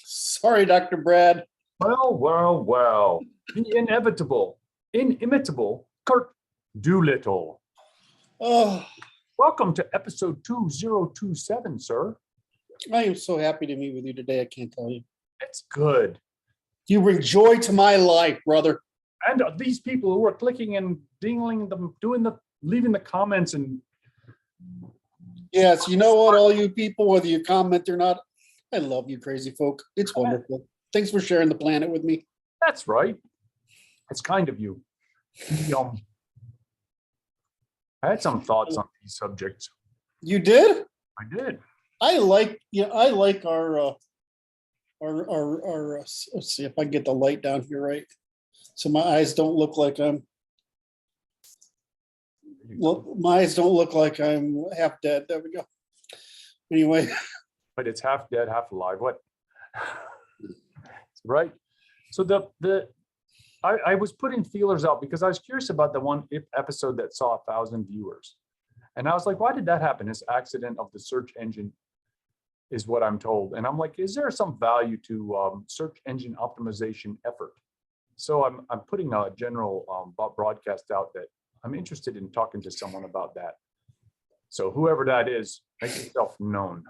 Sorry, Dr. Brad. Well. The inevitable, inimitable Kurt Doolittle. Oh, Welcome to episode 2027, sir. I am so happy to meet with you today. I can't tell you. It's good. You bring joy to my life, brother. And these people who are clicking and dingling them, leaving the comments and. Yes, you know what, all you people, whether you comment or not, I love you crazy folk. It's wonderful. Thanks for sharing the planet with me. That's right. It's kind of you. I had some thoughts on these subjects. You did? I did. I like our let's see if I can get the light down here right. So my eyes don't look like I'm half dead. There we go. Anyway. But it's half dead, half alive. What? Right. So I was putting feelers out because I was curious about the one episode that saw 1,000 viewers. And I was like, why did that happen? This accident of the search engine is what I'm told. And I'm like, is there some value to search engine optimization effort? So I'm putting a general broadcast out that I'm interested in talking to someone about that. So whoever that is, make yourself known.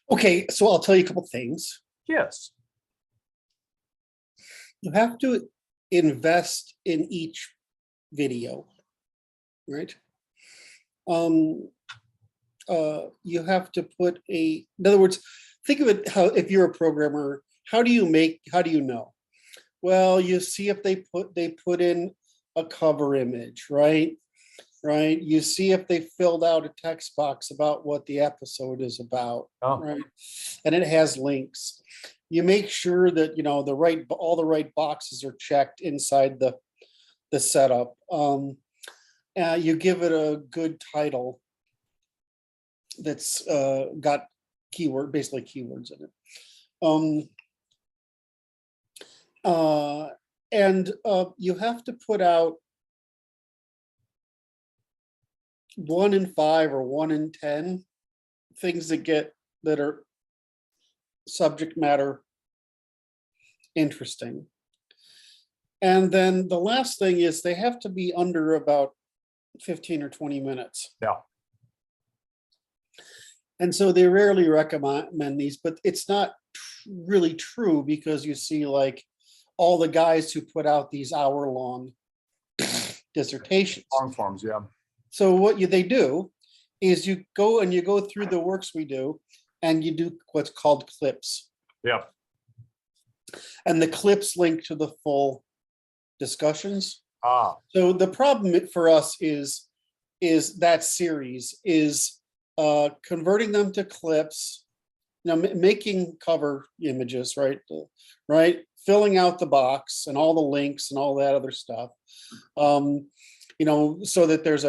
Okay, so I'll tell you a couple things. Yes. You have to invest in each video, right? You have to put in other words, think of it how if you're a programmer, how do you know? Well, you see if they put in a cover image, right? You see if they filled out a text box about what the episode is about, right? And it has links. You make sure that all the right boxes are checked inside the setup. You give it a good title that's got basically keywords in it. And you have to put out 1 in 5 or 1 in 10 things that are subject matter interesting. And then the last thing is they have to be under about 15 or 20 minutes. Yeah. And so they rarely recommend these, but it's not really true because you see like all the guys who put out these hour-long dissertations. Long forms, yeah. So what they do is you go through the works we do and you do what's called clips. Yeah. And the clips link to the full discussions. So the problem for us is that series is converting them to clips, making cover images, right? Filling out the box and all the links and all that other stuff. So that there's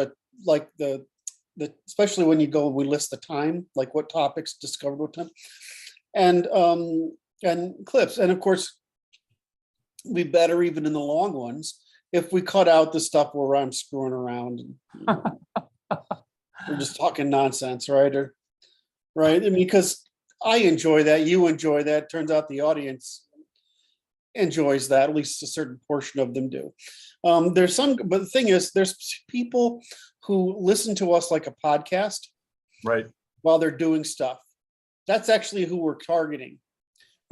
especially when we list the time, like what topics discovered what time, and clips. And of course, we better even in the long ones if we cut out the stuff where I'm screwing around and we're just talking nonsense, right? Right? I mean, because I enjoy that, you enjoy that. Turns out the audience enjoys that, at least a certain portion of them do. But the thing is, there's people who listen to us like a podcast, right, while they're doing stuff. That's actually who we're targeting,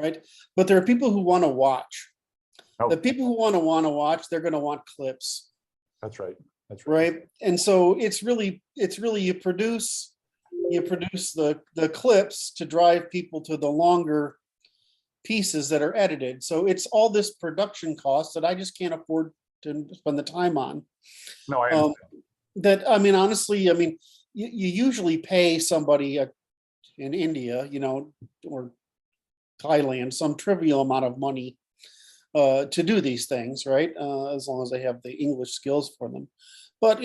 right? But there are people who want to watch. The people who want to watch, they're going to want clips. That's right. Right. And so it's really you produce the clips to drive people to the longer pieces that are edited. So it's all this production cost that I just can't afford to spend the time on. No, I understand. Honestly, you usually pay somebody in India, or Thailand, some trivial amount of money to do these things, right? As long as they have the English skills for them. But,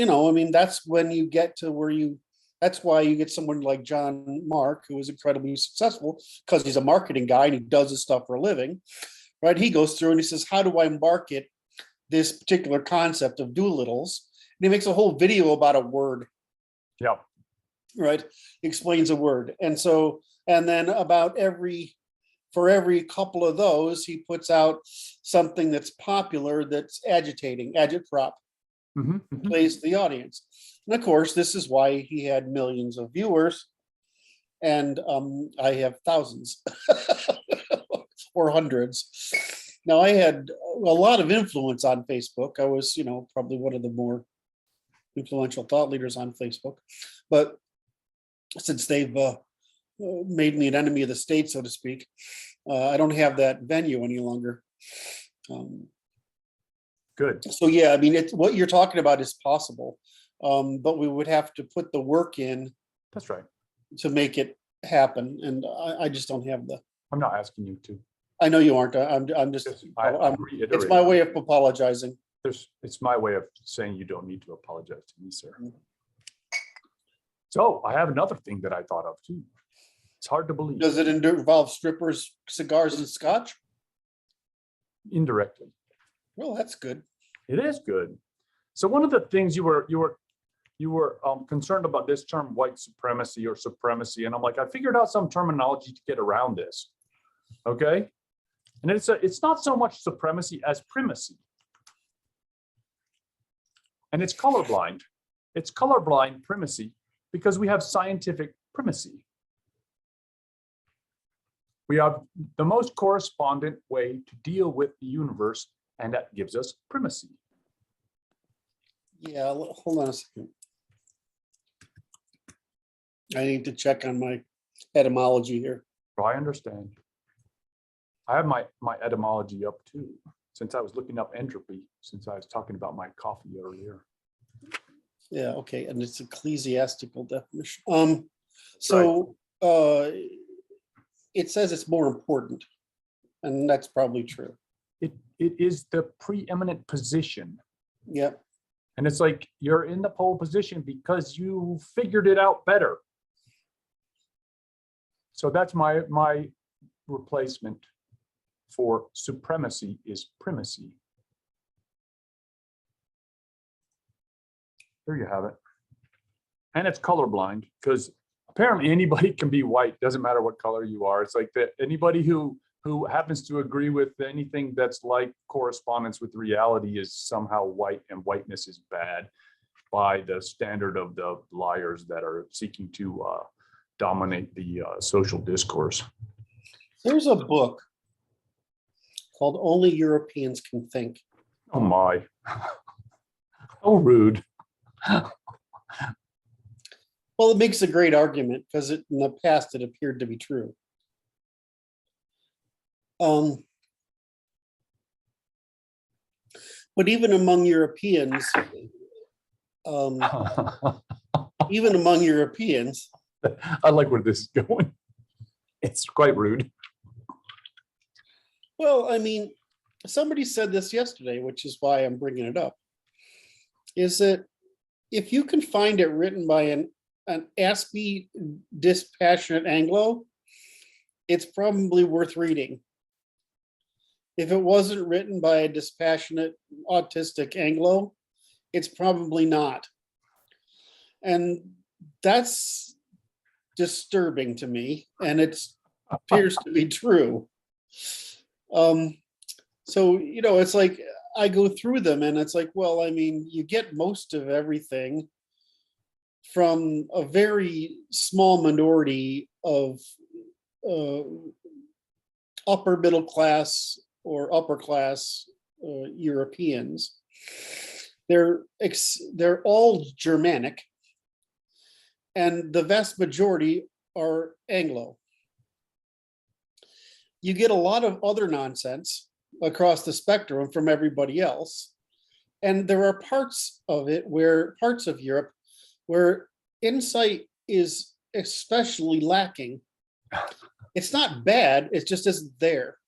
that's when you get to that's why you get someone like John Mark, who is incredibly successful because he's a marketing guy and he does this stuff for a living, right? He goes through and he says, how do I market this particular concept of Doolittles? And he makes a whole video about a word. Yeah. Right. He explains a word. And then about every for every couple of those, he puts out something that's popular, that's agitating, agitprop, plays to the audience. And of course, this is why he had millions of viewers, and I have thousands or hundreds. Now, I had a lot of influence on Facebook. I was, probably one of the more influential thought leaders on Facebook. But since they've made me an enemy of the state, so to speak, I don't have that venue any longer. Good. So yeah, I mean, what you're talking about is possible, but we would have to put the work in. That's right. To make it happen, and I just don't have the. I'm not asking you to. I know you aren't. I'm just. It's my way of apologizing. It's my way of saying you don't need to apologize to me, sir. So I have another thing that I thought of too. It's hard to believe. Does it involve strippers, cigars, and scotch? Indirectly. Well, that's good. It is good. So one of the things you were concerned about this term white supremacy or supremacy, and I'm like, I figured out some terminology to get around this. Okay, and it's not so much supremacy as primacy, and it's colorblind. It's colorblind primacy because we have scientific primacy. We have the most correspondent way to deal with the universe, and that gives us primacy. Yeah, hold on a second. I need to check on my etymology here. Oh, I understand. I have my etymology up too, since I was looking up entropy, since I was talking about my coffee earlier. Yeah, okay, and it's ecclesiastical definition. So it says it's more important, and that's probably true. It is the preeminent position. Yeah. And it's like you're in the pole position because you figured it out better. So that's my replacement for supremacy is primacy. There you have it. And it's colorblind because apparently anybody can be white. Doesn't matter what color you are. It's like that anybody who happens to agree with anything that's like correspondence with reality is somehow white, and whiteness is bad by the standard of the liars that are seeking to dominate the social discourse. There's a book called Only Europeans Can Think. Oh my. Oh, rude. Well, it makes a great argument because in the past it appeared to be true. But even among Europeans, I like where this is going. It's quite rude. Well, I mean, somebody said this yesterday, which is why I'm bringing it up, is that if you can find it written by an aspie dispassionate Anglo, it's probably worth reading. If it wasn't written by a dispassionate autistic Anglo, it's probably not. And that's disturbing to me, and it appears to be true. So, it's like I go through them and it's like, well, I mean, you get most of everything from a very small minority of upper middle class or upper class Europeans. They're all Germanic, and the vast majority are Anglo. You get a lot of other nonsense across the spectrum from everybody else. And there are parts of Europe where insight is especially lacking. It's not bad, it just isn't there.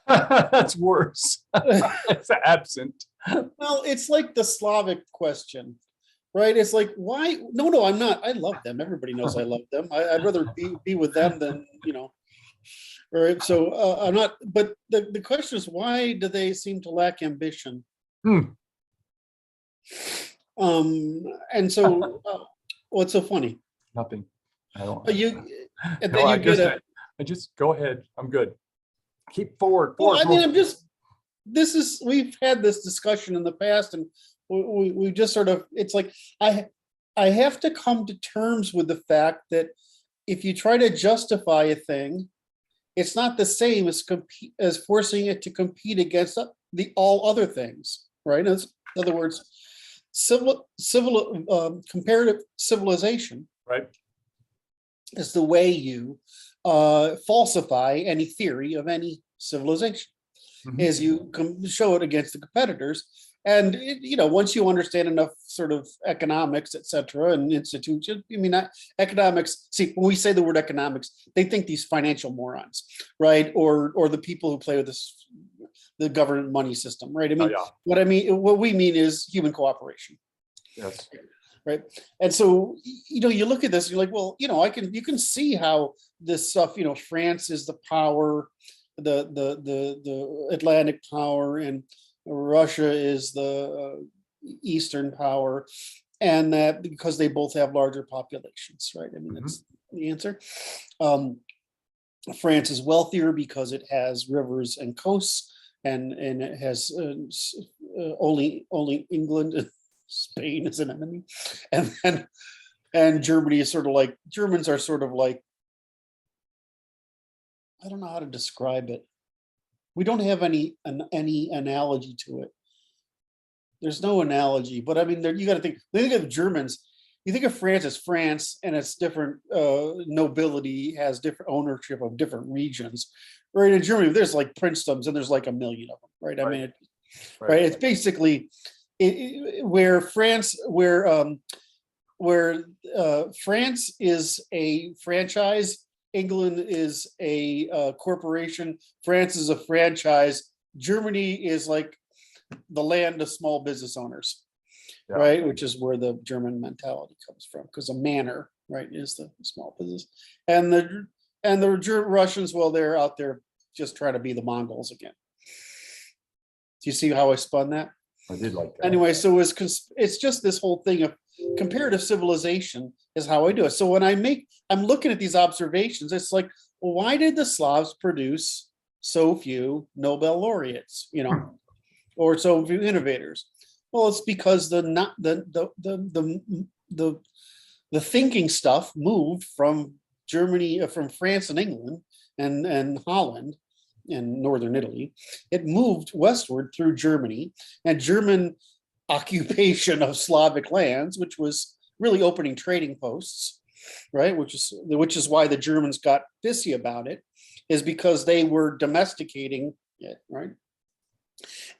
That's worse. It's absent. Well, it's like the Slavic question, right? It's like, why? No, I'm not. I love them. Everybody knows I love them. I'd rather be with them than, Right. So I'm not, but the question is, why do they seem to lack ambition? And so what's so funny? Nothing. I don't. I just go ahead. I'm good. keep forward. Well, I mean, we've had this discussion in the past, and we just sort of, it's like, I have to come to terms with the fact that if you try to justify a thing, it's not the same as forcing it to compete against all other things, right? In other words, comparative civilization, right, is the way you falsify any theory of any civilization, is you show it against the competitors. And once you understand enough sort of economics, et cetera, and institutions, I mean, economics. See, when we say the word economics, they think these financial morons, right? Or the people who play with the government money system, right? I mean, what we mean is human cooperation. Yes. Right. And so, you look at this, you're like, well, you can see how this stuff, France is the power, the Atlantic power, and Russia is the Eastern power, and that because they both have larger populations, right? I mean, that's the answer. France is wealthier because it has rivers and coasts, and it has only England. Spain is an enemy, and Germany is sort of like, Germans are sort of like, I don't know how to describe it. We don't have any analogy to it. There's no analogy, but I mean, you got to think of Germans. You think of France as France, and it's different. Nobility has different ownership of different regions, right? In Germany, there's like princedoms, and there's like 1 million of them, right? I mean, right? It's basically where France is a franchise, England is a corporation, France is a franchise, Germany is like the land of small business owners, right? Which is where the German mentality comes from, because a manor, right, is the small business, and the Russians, well, they're out there just trying to be the Mongols again. Do you see how I spun that? I did like that. Anyway, so it's just this whole thing of comparative civilization is how I do it. So when I'm looking at these observations, it's like, well, why did the Slavs produce so few Nobel laureates, or so few innovators? Well, it's because the thinking stuff moved from Germany, from France and England and Holland in northern Italy. It moved westward through Germany and German occupation of Slavic lands, which was really opening trading posts, right? Which is why the Germans got pissy about it, is because they were domesticating it, right?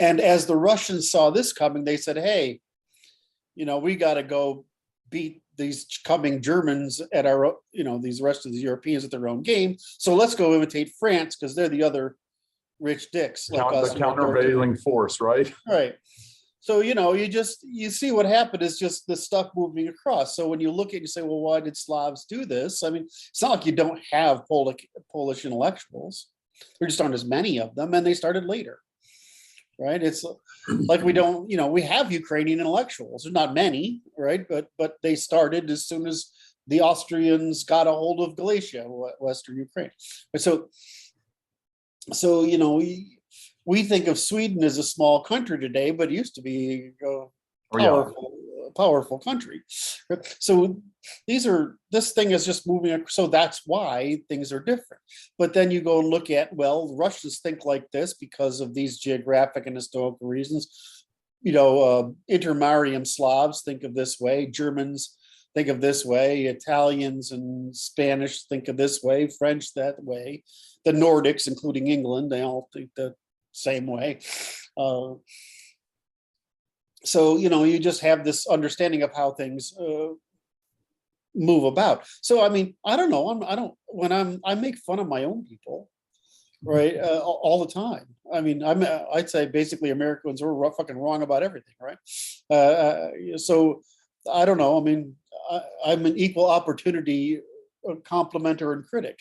And as the Russians saw this coming, they said, hey, we got to go beat these coming Germans at our, these rest of the Europeans at their own game. So let's go imitate France, because they're the other rich dicks like us. The countervailing force, right? Right. So, you see what happened is just the stuff moving across. So when you look at it, you say, well, why did Slavs do this? I mean, it's not like you don't have Polish intellectuals. There just aren't as many of them, and they started later. Right. It's like we don't, we have Ukrainian intellectuals. There's not many, right? But they started as soon as the Austrians got a hold of Galicia, Western Ukraine. So we think of Sweden as a small country today, but it used to be a powerful country. So this thing is just moving. So that's why things are different. But then you go and look at, well, Russians think like this because of these geographic and historical reasons. Intermarium Slavs think of this way. Germans think of this way. Italians and Spanish think of this way. French that way. The Nordics, including England, they all think the same way. So, you just have this understanding of how things move about. So, I mean, I don't know. I make fun of my own people, right? All the time. I mean, I'd say basically Americans are fucking wrong about everything, right? So I don't know. I mean, I'm an equal opportunity complimenter and critic,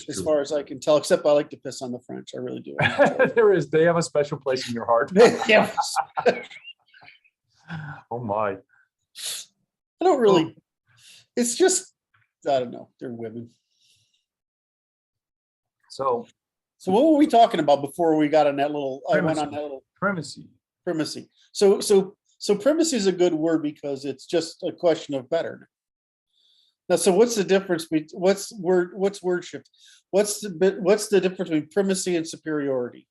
as far as I can tell, except I like to piss on the French. I really do. They have a special place in your heart. Yeah. Oh my. I don't really, it's just, I don't know, they're women. So So what were we talking about before we got on that little, I went on that little Primacy. primacy. So primacy is a good word because it's just a question of better. Now, so what's the difference between what's word shift? What's the difference between primacy and superiority?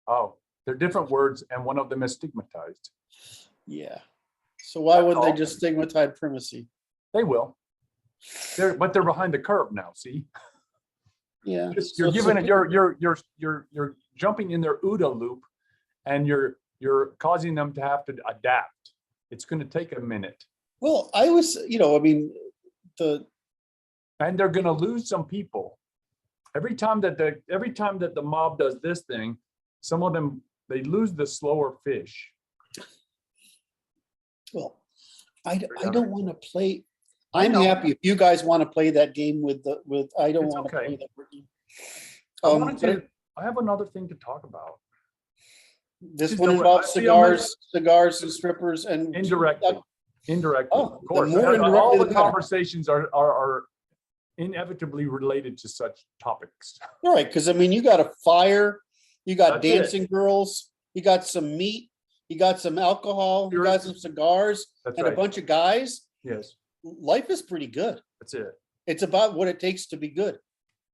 Oh, they're different words, and one of them is stigmatized. Yeah. So why wouldn't they just stigmatize primacy? They will. But they're behind the curve now. See. Yeah. You're giving it. You're jumping in their OODA loop, and you're causing them to have to adapt. It's going to take a minute. Well, I mean, and they're going to lose some people. Every time that the mob does this thing, some of them, they lose the slower fish. Well, I don't want to play. I'm know. happy if you guys want to play that game with I don't It's want to okay. play that game. I have another thing to talk about. This one involves cigars and strippers and Indirectly. Oh, Of course. the more indirectly, All the the better. conversations are inevitably related to such topics. All right, because I mean, you got a fire, you got That's dancing girls, you got some meat, you got some alcohol, you got some cigars, That's and right. a bunch of guys. Yes, Life is pretty good. that's it. It's about what it takes to be good.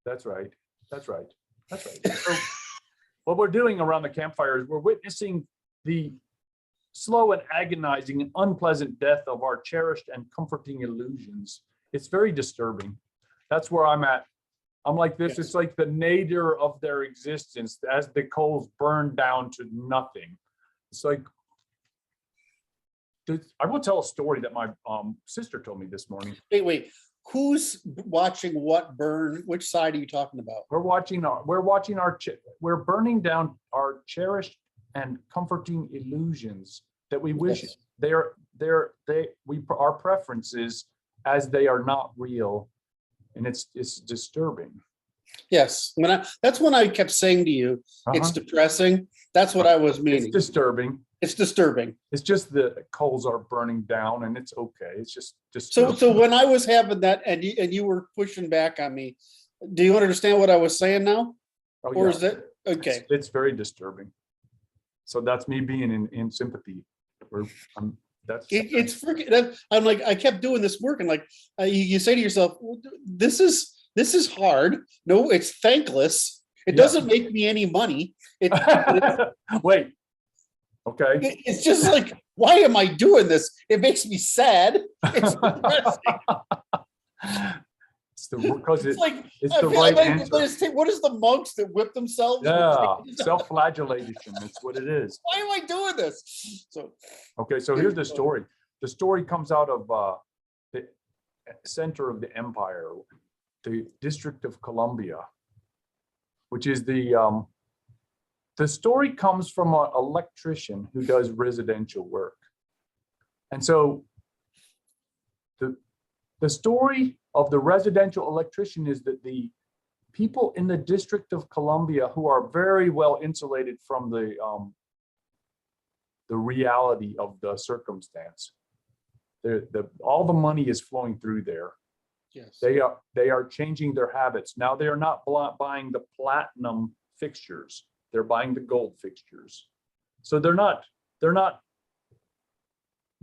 That's right. That's right. That's right. So what we're doing around the campfire is we're witnessing the slow and agonizing and unpleasant death of our cherished and comforting illusions. It's very disturbing. That's where I'm at. I'm like this. Yes. It's like the nadir of their existence as the coals burn down to nothing. It's like, I will tell a story that my sister told me this morning. Wait. Who's watching what burn? Which side are you talking about? We're burning down our cherished and comforting illusions that we wish Yes. our preferences as they are not real, and it's disturbing. Yes, that's when I kept saying to you, it's depressing. That's what I was meaning. It's disturbing. It's disturbing. It's just the coals are burning down, and it's okay. It's just So when I was having that, and you were pushing back on me, do you understand what I was saying now? Or is that okay? It's very disturbing. So that's me being in sympathy. It's freaking. I'm like, I kept doing this work, and like you say to yourself, this is hard. No, it's thankless. It doesn't make me any money. Wait. Okay. It's just like, why am I doing this? It makes me sad. It's depressing. It's the right answer. What is the monks that whip themselves? Yeah, self-flagellation. That's what it is. Why am I doing this? So here's the story. The story comes out of the center of the empire, the District of Columbia, which is the story comes from an electrician who does residential work. And so the story of the residential electrician is that the people in the District of Columbia who are very well insulated from the reality of the circumstance, all the money is flowing through there. Yes. They are changing their habits. Now they are not buying the platinum fixtures. They're buying the gold fixtures. So they're not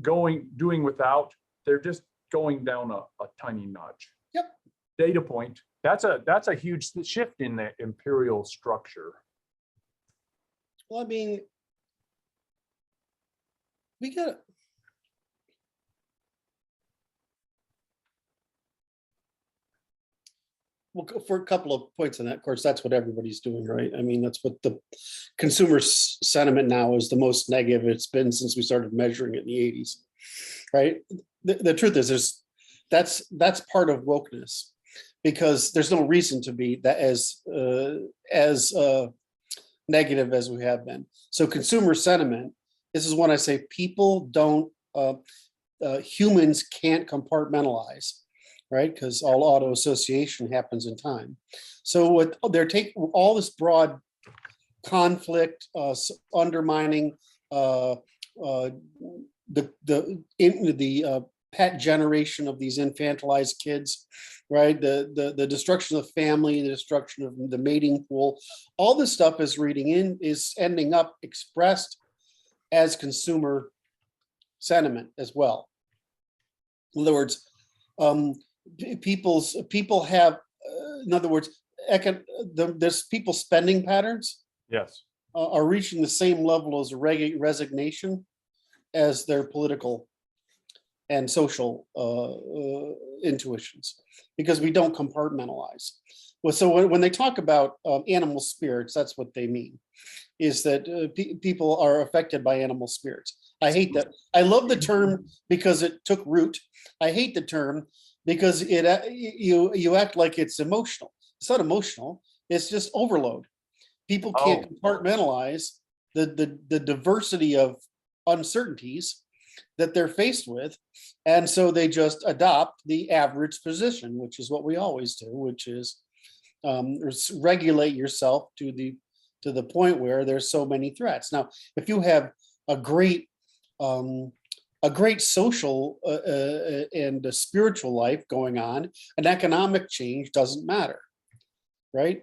doing without, they're just going down a tiny notch. Yep. Data point. That's a huge shift in the imperial structure. Well, I mean, we got well, for a couple of points on that, of course, that's what everybody's doing, right? I mean, that's what the consumer sentiment now is, the most negative it's been since we started measuring it in the 80s, right? The truth is, that's part of wokeness, because there's no reason to be that as negative as we have been. So consumer sentiment, this is when I say people don't, humans can't compartmentalize. Right, because all auto association happens in time. So what they're taking all this broad conflict, undermining the pet generation of these infantilized kids, right? The destruction of family, the destruction of the mating pool, all this stuff is ending up expressed as consumer sentiment as well. In other words, people have, in other words, there's people spending patterns Yes. are reaching the same level as resignation as their political and social intuitions, because we don't compartmentalize. Well, so when they talk about animal spirits, that's what they mean, is that people are affected by animal spirits. I hate that. I love the term because it took root. I hate the term because you act like it's emotional. It's not emotional. It's just overload. People can't compartmentalize the diversity of uncertainties that they're faced with, and so they just adopt the average position, which is what we always do, which is regulate yourself to the point where there's so many threats. Now, if you have a great social and a spiritual life going on, an economic change doesn't matter, right?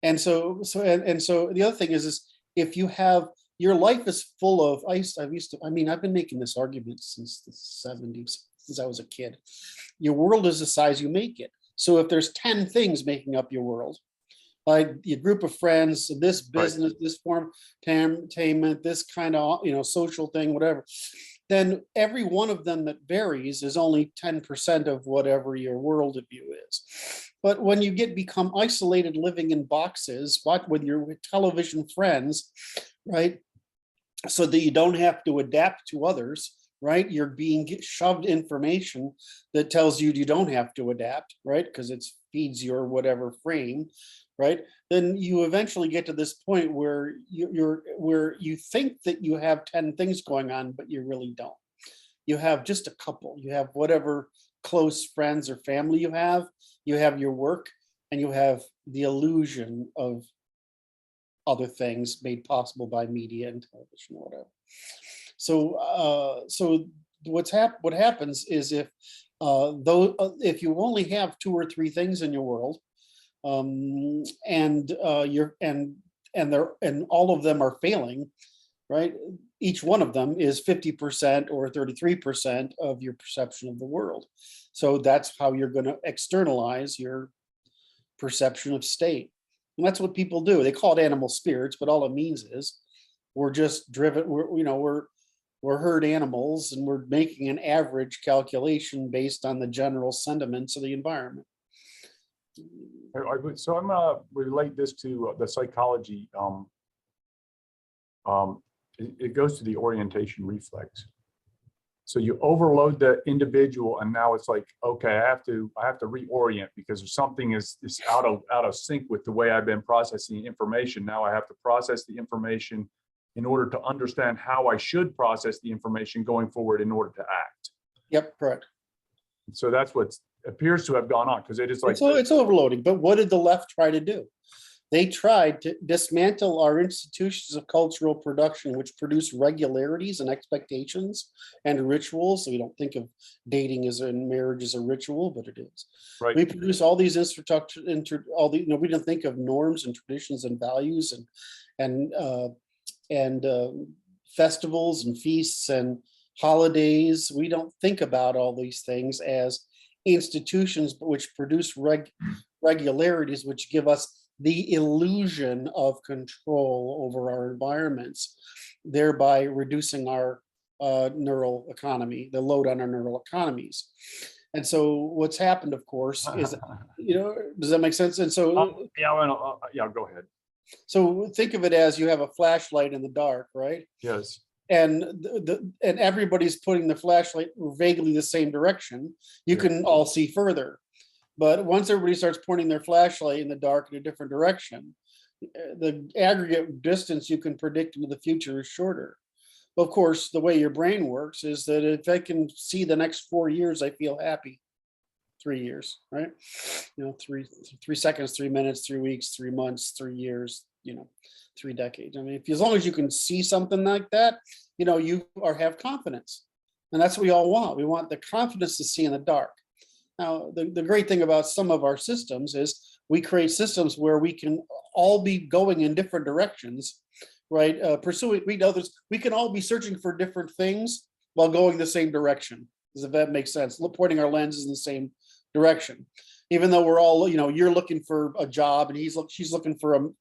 And so the other thing is if you have, your life is full of I've been making this argument since the 70s, since I was a kid. Your world is the size you make it. So if there's 10 things making up your world, like your group of friends, this business, right, this form of entertainment, this kind of social thing, whatever, then every one of them that varies is only 10% of whatever your worldview is. But when you become isolated, living in boxes, with your television friends, right, so that you don't have to adapt to others, right? You're being shoved information that tells you don't have to adapt, right? Because it feeds your whatever frame, right? Then you eventually get to this point where you think that you have 10 things going on, but you really don't. You have just a couple. You have whatever close friends or family you have your work, and you have the illusion of other things made possible by media and television or whatever. So what happens is if you only have 2 or 3 things in your world, and all of them are failing, right? Each one of them is 50% or 33% of your perception of the world. So that's how you're going to externalize your perception of state. And that's what people do. They call it animal spirits, but all it means is we're just driven. We're herd animals, and we're making an average calculation based on the general sentiments of the environment. So I'm going to relate this to the psychology. It goes to the orientation reflex. So you overload the individual, and now it's like, okay, I have to reorient because something is out of sync with the way I've been processing information. Now I have to process the information in order to understand how I should process the information going forward in order to act. Yep, correct. So that's what appears to have gone on, because it is like it's overloading. But what did the left try to do? They tried to dismantle our institutions of cultural production, which produce regularities and expectations and rituals. So we don't think of dating and marriage as a ritual, but it is. Right. We produce all these we don't think of norms and traditions and values and festivals and feasts and holidays. We don't think about all these things as institutions, which produce regularities, which give us the illusion of control over our environments, thereby reducing our neural economy, the load on our neural economies. And so what's happened, of course, is, does that make sense? And so yeah, go ahead. So think of it as you have a flashlight in the dark, right? Yes. And everybody's putting the flashlight vaguely the same direction. You can all see further. But once everybody starts pointing their flashlight in the dark in a different direction, the aggregate distance you can predict into the future is shorter. Of course, the way your brain works is that if I can see the next 4 years, I feel happy. 3 years, right? 3 seconds, 3 minutes, 3 weeks, 3 months, 3 years, 3 decades. I mean, as long as you can see something like that, you have confidence. And that's what we all want. We want the confidence to see in the dark. Now, the great thing about some of our systems is we create systems where we can all be going in different directions, right? Pursuing, we know this, we can all be searching for different things while going the same direction. Does that make sense? Pointing our lenses in the same direction. Even though we're all, you know, you're looking for a job and she's looking for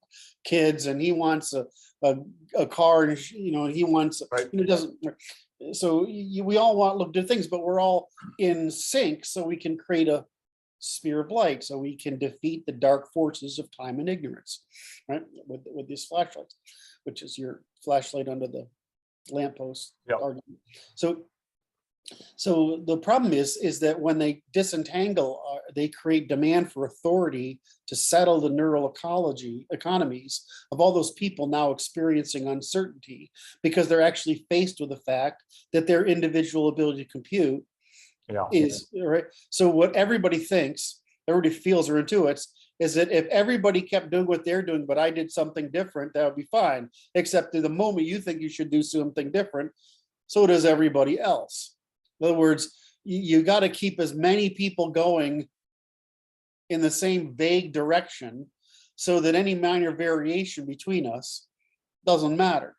kids, and he wants a car, and you know, he wants, Right. you know, doesn't. So we all want to look at things, but we're all in sync, so we can create a sphere of light, so we can defeat the dark forces of time and ignorance, right? With these flashlights, which is your flashlight under the lamppost. Yep. Argument. So the problem is that when they disentangle, they create demand for authority to settle the neural economies of all those people now experiencing uncertainty, because they're actually faced with the fact that their individual ability to compute is right. So what everybody thinks, everybody feels or intuits, is that if everybody kept doing what they're doing, but I did something different, that would be fine. Except at the moment you think you should do something different, so does everybody else. In other words, you got to keep as many people going in the same vague direction, so that any minor variation between us doesn't matter.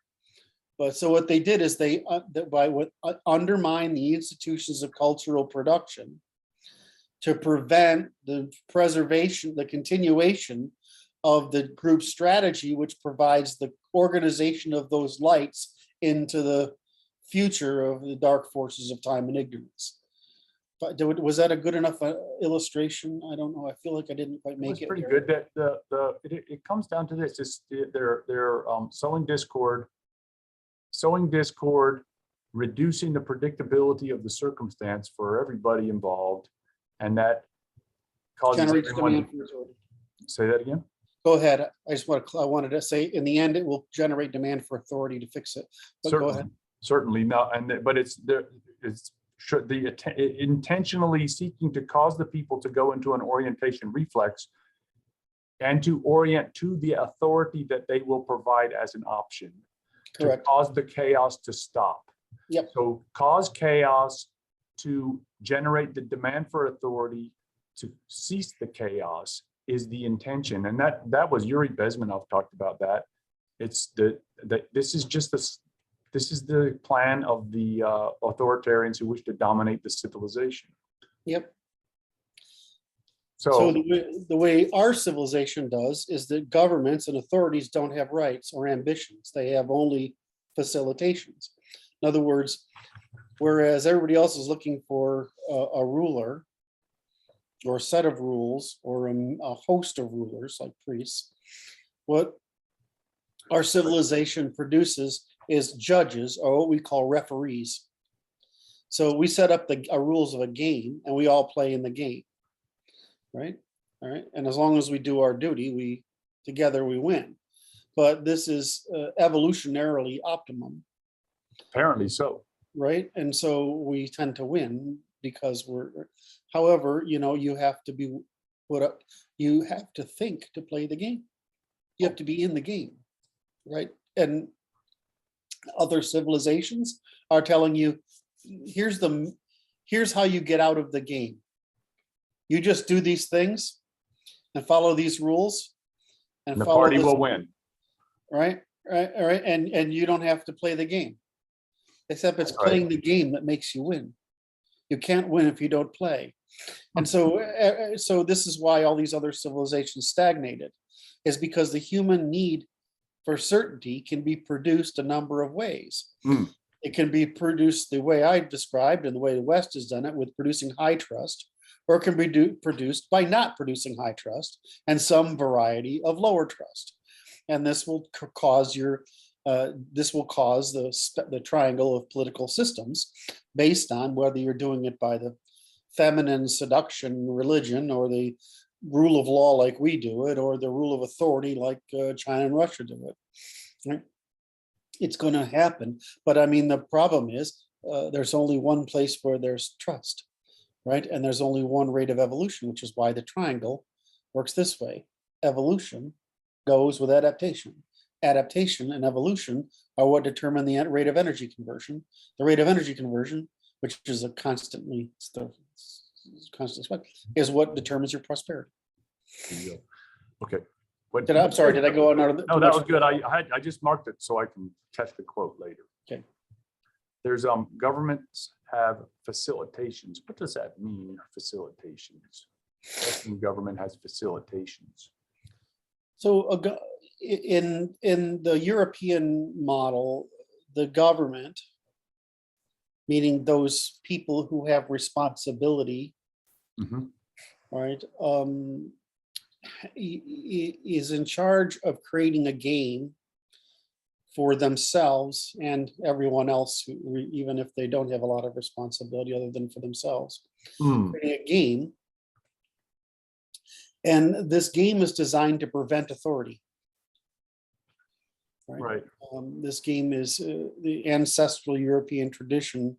But so what they did is they undermine the institutions of cultural production to prevent the preservation, the continuation of the group strategy, which provides the organization of those lights into the future of the dark forces of time and ignorance. But was that a good enough illustration? I don't know. I feel like I didn't quite make it. Pretty good. That it comes down to this: is they're sowing discord, reducing the predictability of the circumstance for everybody involved, and that causes everyone to say that again. Go ahead. I wanted to say, in the end, it will generate demand for authority to fix it. But certainly, go ahead. Certainly not. But it's there. It's intentionally seeking to cause the people to go into an orientation reflex and to orient to the authority that they will provide as an option. Correct. To cause the chaos to stop. Yep. So cause chaos to generate the demand for authority to cease the chaos is the intention. And that was Yuri Bezmenov talked about that. It's this is the plan of the authoritarians who wish to dominate the civilization. Yep. So the way our civilization does is that governments and authorities don't have rights or ambitions. They have only facilitations. In other words, whereas everybody else is looking for a ruler or a set of rules or a host of rulers like priests, what our civilization produces is judges, or what we call referees. So we set up the rules of a game, and we all play in the game, right? All right, and as long as we do our duty, together we win. But this is evolutionarily optimum. Apparently so. Right, and so we tend to win because however, you know, you have to be put up. You have to think to play the game. You have to be in the game, right? And other civilizations are telling you, here's how you get out of the game. You just do these things and follow these rules, and the party will win. Right, all right, and you don't have to play the game. Except it's playing the game that makes you win. You can't win if you don't play. And so this is why all these other civilizations stagnated, is because the human need for certainty can be produced a number of ways. It can be produced the way I described and the way the West has done it, with producing high trust, or it can be produced by not producing high trust and some variety of lower trust. And this will cause the triangle of political systems based on whether you're doing it by the feminine seduction religion, or the rule of law like we do it, or the rule of authority like China and Russia do it. Right? It's going to happen. But I mean, the problem is there's only one place where there's trust, right? And there's only one rate of evolution, which is why the triangle works this way. Evolution goes with adaptation. Adaptation and evolution are what determine the rate of energy conversion. The rate of energy conversion which is a constantly constant spike, is what determines your prosperity. There you go. Okay. But I'm sorry, did I go on out of the? No, that was good. I just marked it so I can catch the quote later. Okay. There's governments have facilitations. What does that mean? Facilitations. Western government has facilitations. So in the European model, the government, meaning those people who have responsibility, right, is in charge of creating a game for themselves and everyone else, who, even if they don't have a lot of responsibility other than for themselves, creating a game. And this game is designed to prevent authority. Right. This game is the ancestral European tradition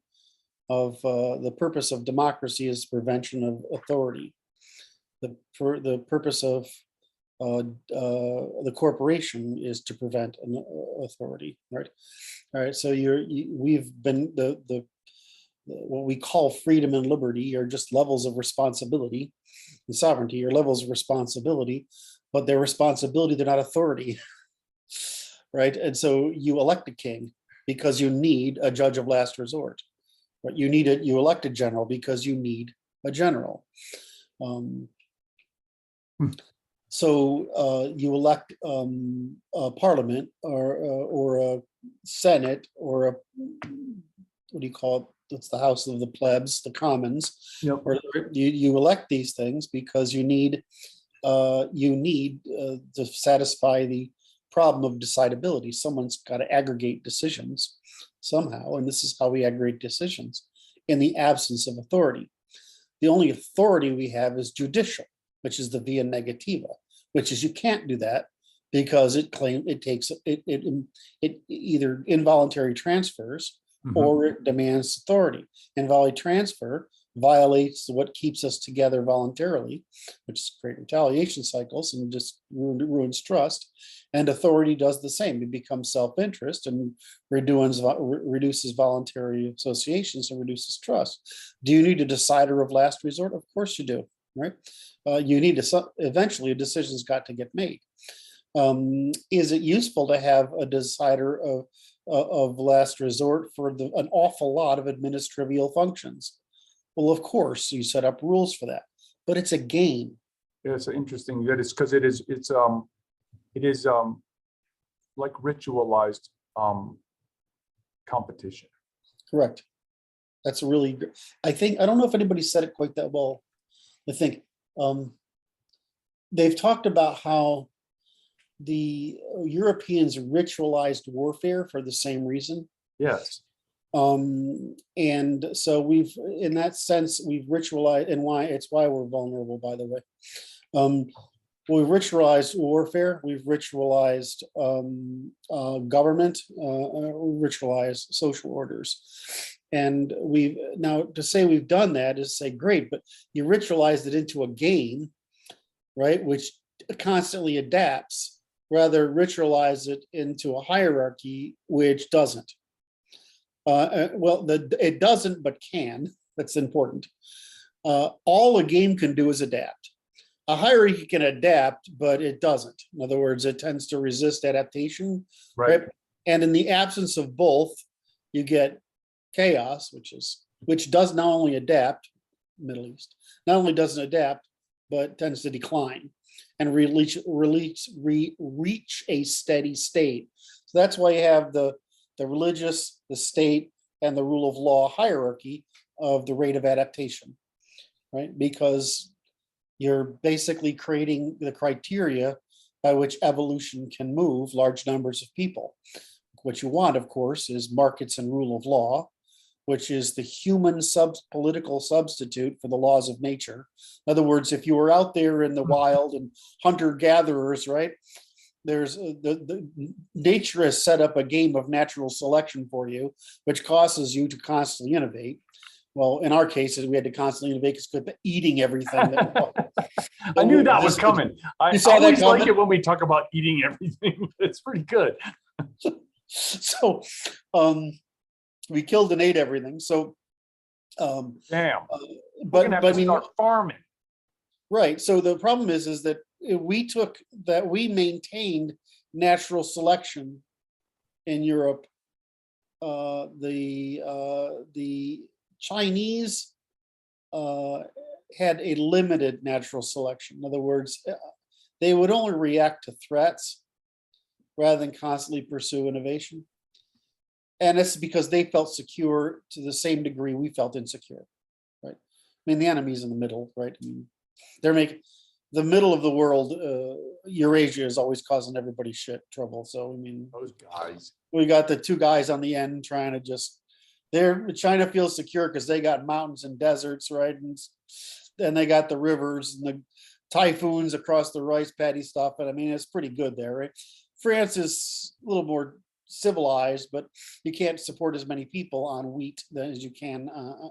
of the purpose of democracy is prevention of authority. The purpose of the corporation is to prevent an authority, right? All right. So we've been the what we call freedom and liberty are just levels of responsibility, and sovereignty are levels of responsibility, but they're responsibility, they're not authority, right? And so you elect a king because you need a judge of last resort, right? You elect a general because you need a general. So you elect a parliament or a senate or a, what do you call it? It's the house of the plebs, the commons. Yep. Or you elect these things because you need to satisfy the problem of decidability. Someone's got to aggregate decisions somehow, and this is how we aggregate decisions in the absence of authority. The only authority we have is judicial, which is the via negativa, which is you can't do that because it either involuntary transfers or it demands authority. Involuntary transfer violates what keeps us together voluntarily, which is create retaliation cycles and just ruins trust. And authority does the same. It becomes self-interest and reduces voluntary associations and reduces trust. Do you need a decider of last resort? Of course you do, right? You need to, eventually a decision's got to get made. Is it useful to have a decider of last resort for an awful lot of administrative functions? Well, of course, you set up rules for that, but it's a game. Yeah, it's interesting. That is because it is like ritualized competition. Correct. That's really good. I don't know if anybody said it quite that well. I think they've talked about how the Europeans ritualized warfare for the same reason. Yes. And so in that sense, we've ritualized, and it's why we're vulnerable, by the way. We've ritualized warfare, we've ritualized government, we've ritualized social orders. And now to say we've done that is say, great, but you ritualized it into a game, right? Which constantly adapts, rather ritualize it into a hierarchy, which doesn't. It doesn't, but can. That's important. All a game can do is adapt. A hierarchy can adapt, but it doesn't. In other words, it tends to resist adaptation. Right. And in the absence of both, you get chaos, which does not only adapt, Middle East, not only doesn't adapt, but tends to decline and reach a steady state. So that's why you have the religious, the state, and the rule of law hierarchy of the rate of adaptation, right? Because you're basically creating the criteria by which evolution can move large numbers of people. What you want, of course, is markets and rule of law, which is the human political substitute for the laws of nature. In other words, if you were out there in the wild and hunter-gatherers, right? There's the nature has set up a game of natural selection for you, which causes you to constantly innovate. Well, in our cases, we had to constantly innovate because we kept eating everything. I knew that was coming. I saw that always like coming? it when we talk about eating everything. It's pretty good. So we killed and ate everything. So Damn, uh, we're gonna have but to I mean, start farming. right. So the problem is that we maintained natural selection in Europe. The Chinese had a limited natural selection. In other words, they would only react to threats rather than constantly pursue innovation. And it's because they felt secure to the same degree we felt insecure, right? I mean, the enemy's in the middle, right? I mean, they're making the middle of the world. Eurasia is always causing everybody shit trouble. So I mean, Those guys. we got the two guys on the end trying to just. China feels secure because they got mountains and deserts, right? And then they got the rivers and the typhoons across the rice paddy stuff. And I mean, it's pretty good there, right? France is a little more civilized, but you can't support as many people on wheat as you can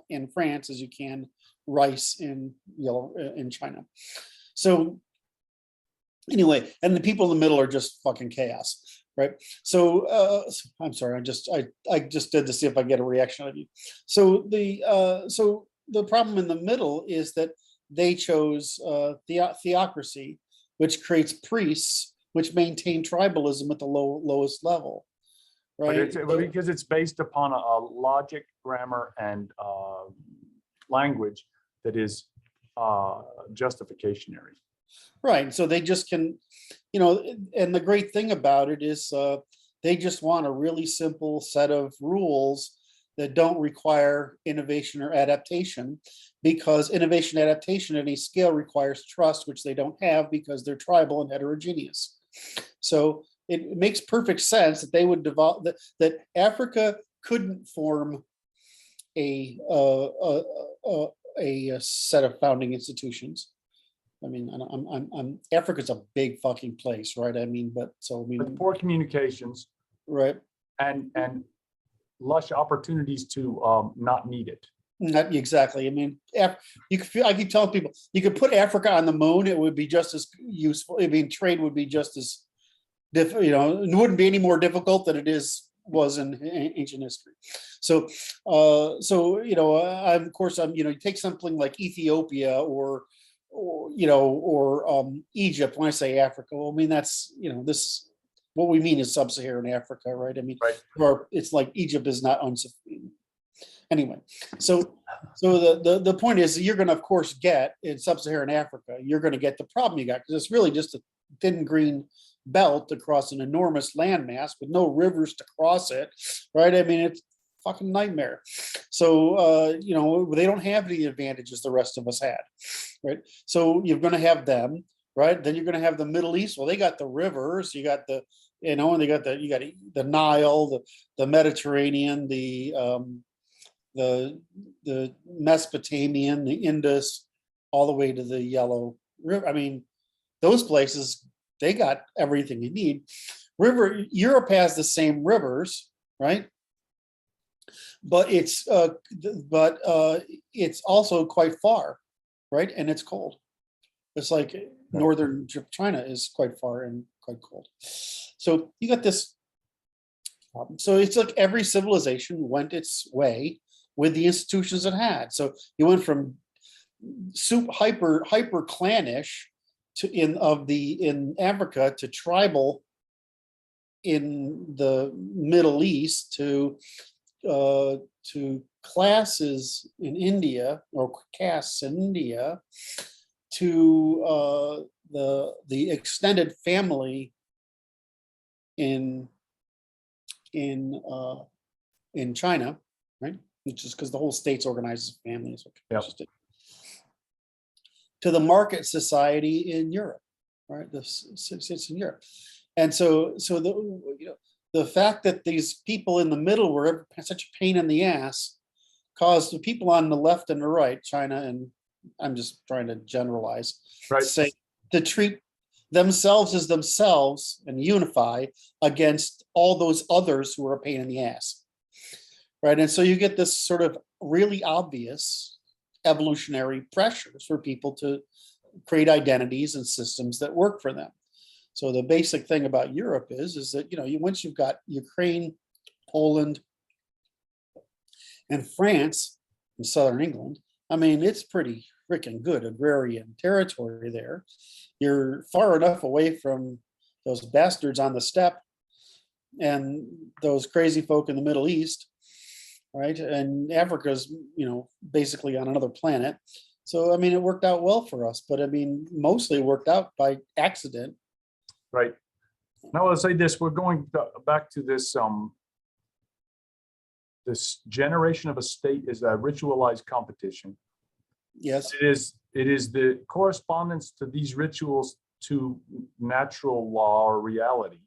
in France as you can rice in China. So anyway, and the people in the middle are just fucking chaos, right? So I'm sorry, I just did to see if I get a reaction out of you. So the problem in the middle is that they chose theocracy, which creates priests, which maintain tribalism at the lowest level. Right. But because it's based upon a logic, grammar, and language that is justificationary. Right. So they just can, and the great thing about it is they just want a really simple set of rules that don't require innovation or adaptation, because innovation adaptation at any scale requires trust, which they don't have because they're tribal and heterogeneous. So it makes perfect sense that they would develop that Africa couldn't form a set of founding institutions. I mean, Africa's a big fucking place, right? I mean, but poor communications, right? And lush opportunities to not need it. Not exactly. I mean, I keep telling people you could put Africa on the moon; it would be just as useful. I mean, trade would be just as it wouldn't be any more difficult than it was in ancient history. So, of course, you take something like Ethiopia or Egypt. When I say Africa, well, I mean that's this what we mean is sub-Saharan Africa, right? I mean, right. Or it's like Egypt is not unsufficient. Anyway, so the point is you're going to, of course, get in sub-Saharan Africa, you're going to get the problem you got because it's really just a thin green belt across an enormous landmass with no rivers to cross it, right? I mean, it's fucking nightmare. So they don't have any advantages the rest of us had, right? So you're going to have them, right? Then you're going to have the Middle East. Well, they got the rivers, you got the and they got the Nile, the Mediterranean, the Mesopotamian, the Indus, all the way to the Yellow River. I mean, those places, they got everything you need. Europe has the same rivers, right? But it's also quite far, right? And it's cold. It's like northern China is quite far and quite cold. So you got this problem. So it's like every civilization went its way with the institutions it had. So you went from hyper clannish in Africa to tribal in the Middle East to classes in India or castes in India to the extended family in China, right? Which is because the whole state's organized as families. Yep. To the market society in Europe, right? This sits in Europe, and so the fact that these people in the middle were such a pain in the ass caused the people on the left and the right, China, and I'm just trying to generalize, right, say to treat themselves as themselves and unify against all those others who are a pain in the ass, right? And so you get this sort of really obvious evolutionary pressures for people to create identities and systems that work for them. So the basic thing about Europe is that once you've got Ukraine, Poland, and France, in southern England. I mean, it's pretty freaking good agrarian territory there. You're far enough away from those bastards on the steppe and those crazy folk in the Middle East, right? And Africa's, basically on another planet. So, I mean, it worked out well for us, but I mean, mostly worked out by accident. Right. Now, I'll say this, we're going back to this, this generation of a state is a ritualized competition. Yes. It is the correspondence to these rituals to natural law or reality.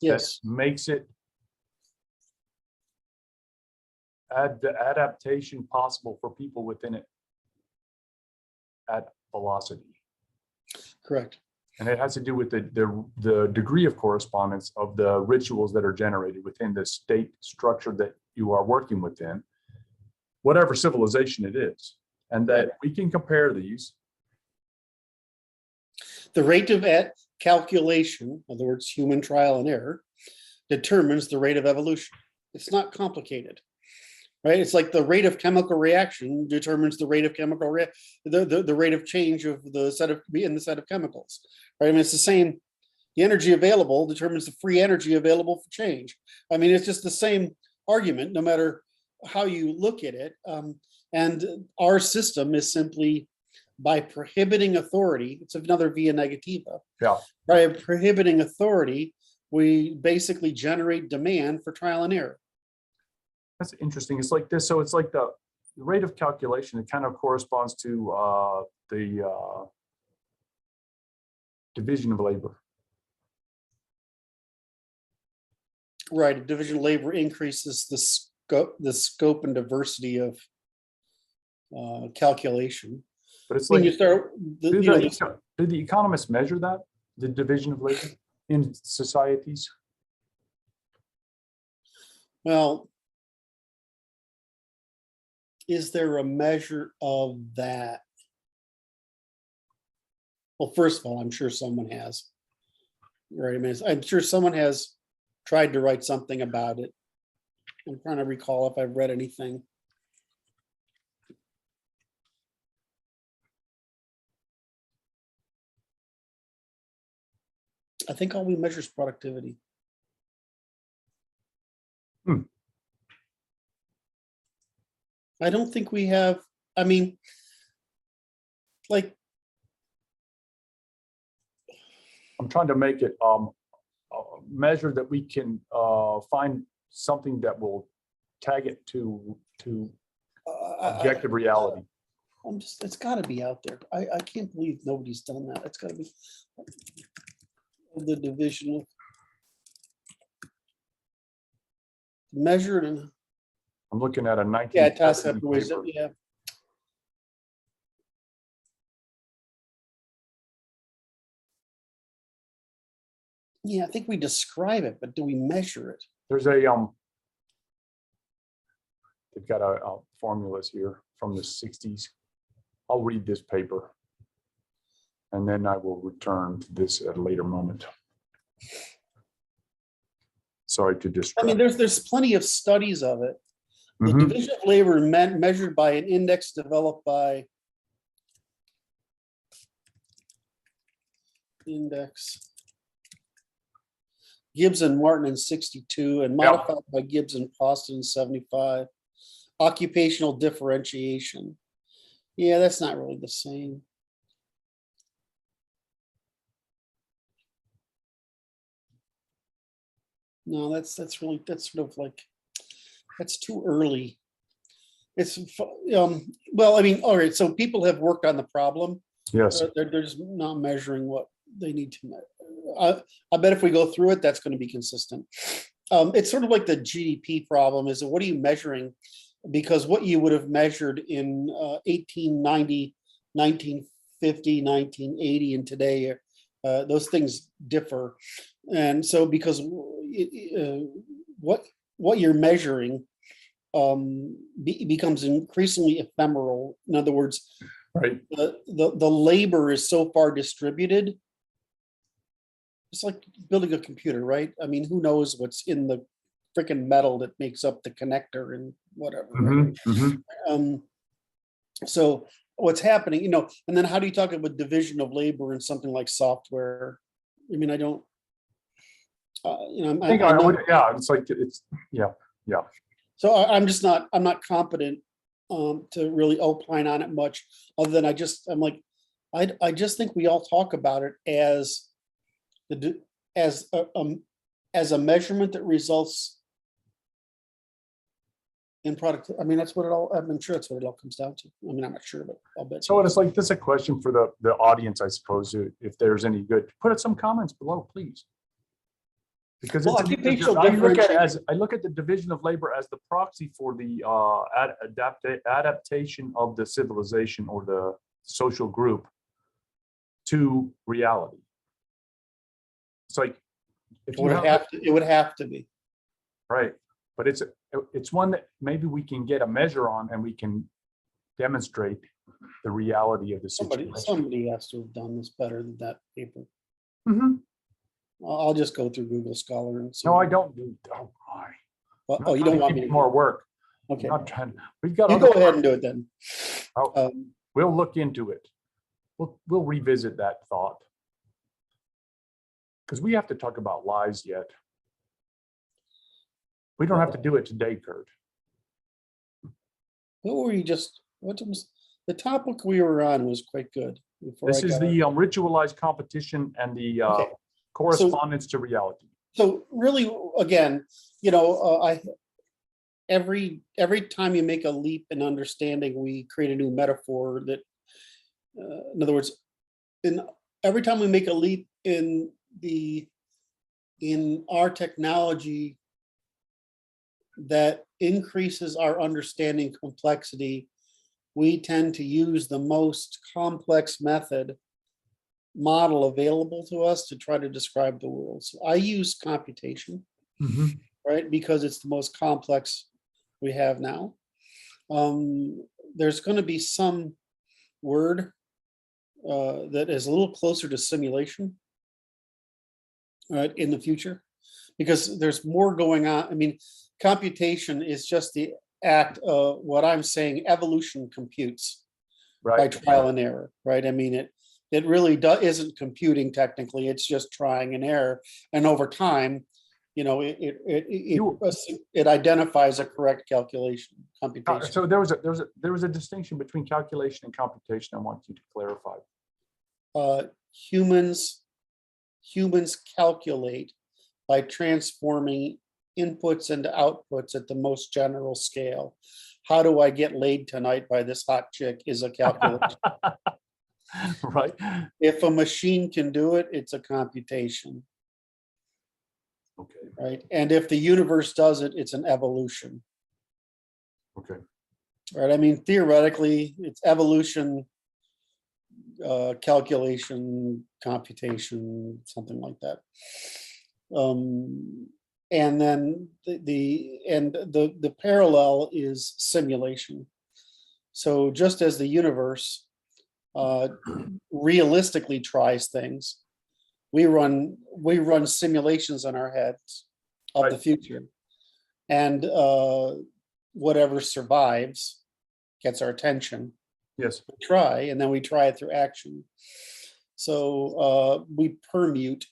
Yes. That makes it the adaptation possible for people within it at velocity. Correct. And it has to do with the degree of correspondence of the rituals that are generated within the state structure that you are working within, whatever civilization it is. And that we can compare these. The rate of calculation, in other words, human trial and error, determines the rate of evolution. It's not complicated, right? It's like the rate of chemical reaction determines the rate of chemical the rate of change of the set of chemicals, right? I mean, it's the same. The energy available determines the free energy available for change. I mean, it's just the same argument, no matter how you look at it. And our system is simply by prohibiting authority. It's another via negativa. Yeah. By prohibiting authority, we basically generate demand for trial and error. That's interesting. It's like this. So it's like the rate of calculation. It kind of corresponds to the division of labor. Right. A division of labor increases the scope and diversity of calculation. But it's When like, you start, do the economists measure that, the division of labor in societies? well, is there a measure of that? Well, first of all, I'm sure someone has. Right. I mean, I'm sure someone has tried to write something about it. I'm trying to recall if I've read anything. I think all we measure is productivity. I don't think we have, I mean, like, I'm trying to make it a measure that we can find something that will tag it to objective reality. It's gotta be out there. I can't believe nobody's done that. It's gotta be the division of measured and I'm looking at a yeah, task 1970 paper. yeah. Yeah, I think we describe it, but do we measure it? There's a they've got a formulas here from the 60s. I'll read this paper and then I will return to this at a later moment. Sorry to distract. I mean, there's plenty of studies of it. The Mhm. division of labor measured by an index developed by Gibbs and Martin in 62 and modified by Gibbs and Austin in 75. Occupational differentiation. Yeah, that's not really the same. No, that's sort of like, that's too early. It's well, I mean, all right, so people have worked on the problem. Yes. They're just not measuring what they need to measure. I bet if we go through it, that's going to be consistent. It's sort of like the GDP problem. Is what are you measuring? Because what you would have measured in 1890, 1950, 1980, and today, those things differ. And so because what you're measuring becomes increasingly ephemeral. In other words, right, the labor is so far distributed. It's like building a computer, right? I mean, who knows what's in the freaking metal that makes up the connector and whatever. Mhm, mhm. So what's happening, and then how do you talk about division of labor in something like software? I mean, I don't, I think I would, yeah, it's like, yeah. so I'm just not, I'm not competent to really opine on it much, other than I'm like, I just think we all talk about it as as a measurement that results in product. I mean, that's what it all, I'm sure that's what it all comes down to. I mean, I'm not sure, but I'll bet. So it's like, this is a question for the audience, I suppose, if there's any good, put some comments below, please. Because Well, it's occupational I look at it differentiation- as, I look at the division of labor as the proxy for the adaptation of the civilization or the social group to reality. It's like, if It you would have, have to, it would have to be. right, but it's one that maybe we can get a measure on, and we can demonstrate the reality of the situation. Somebody has to have done this better than that paper. Mhm. I'll just go through Google Scholar and see. No, I don't do. Oh, my. Well, oh, you don't want me to? More work. Okay, Not trying. We've got. you other go ahead work. and do it then. Oh, we'll look into it. We'll revisit that thought, because we have to talk about lies yet. We don't have to do it today, Kurt. What were you just? What was the topic we were on? Was quite good. This is the ritualized competition and the Okay. correspondence to reality. So really, again, every time you make a leap in understanding, we create a new metaphor that, in other words, every time we make a leap in our technology that increases our understanding complexity, we tend to use the most complex model available to us to try to describe the world. So I use computation, right? Because it's the most complex we have now. There's going to be some word that is a little closer to simulation, right, in the future, because there's more going on. I mean, computation is just the act of what I'm saying. Evolution computes by trial and error, right? I mean, it really isn't computing technically. It's just trying and error, and over time, it identifies a correct calculation computation. So there was a distinction between calculation and computation. I want you to clarify. Humans calculate by transforming inputs into outputs at the most general scale. How do I get laid tonight by this hot chick is a calculation. Right. If a machine can do it, it's a computation. Okay. Right. And if the universe does it, it's an evolution. Okay. Right. I mean, theoretically, it's evolution, calculation, computation, something like that. And then the parallel is simulation. So just as the universe realistically tries things, we run simulations in our heads of the future, and whatever survives gets our attention. Yes. We try, and then we try it through action. So we permute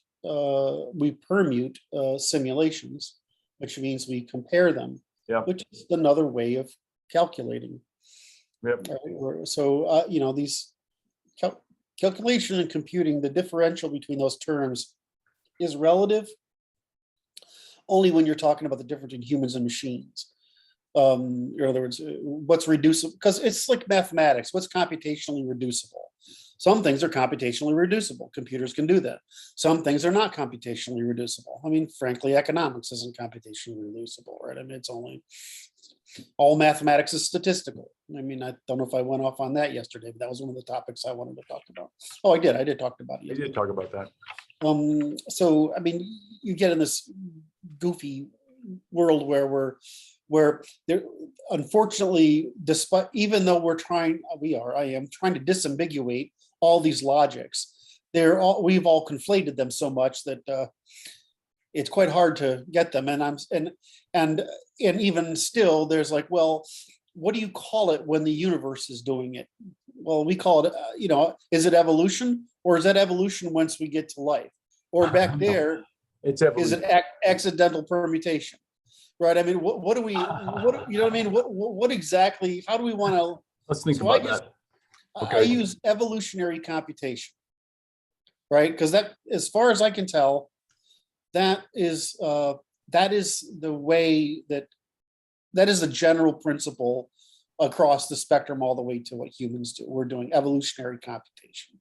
simulations, which means we compare them. Yeah. Which is another way of calculating. Yep. So these calculation and computing, the differential between those terms is relative only when you're talking about the difference in humans and machines. In other words, what's reducible, because it's like mathematics. What's computationally reducible? Some things are computationally reducible. Computers can do that. Some things are not computationally reducible. I mean, frankly, economics isn't computationally reducible, right? I mean, it's only, all mathematics is statistical. I mean, I don't know if I went off on that yesterday, but that was one of the topics I wanted to talk about. Oh, I did talk about it. You did talk about that. So, I mean, you get in this goofy world where there, unfortunately, despite, even though I am trying to disambiguate all these logics, we've all conflated them so much that it's quite hard to get them. And even still, there's like, well, what do you call it when the universe is doing it? Well, we call it, is it evolution, or is that evolution once we get to life? Or back there, It's is evolution. it accidental permutation? Right? I mean, what do we, what, you know what I mean? What exactly, how do we want to, Let's think so I about use, that. I use evolutionary computation, right? Because that, as far as I can tell, that is the way that is the general principle across the spectrum all the way to what humans do. We're doing evolutionary computation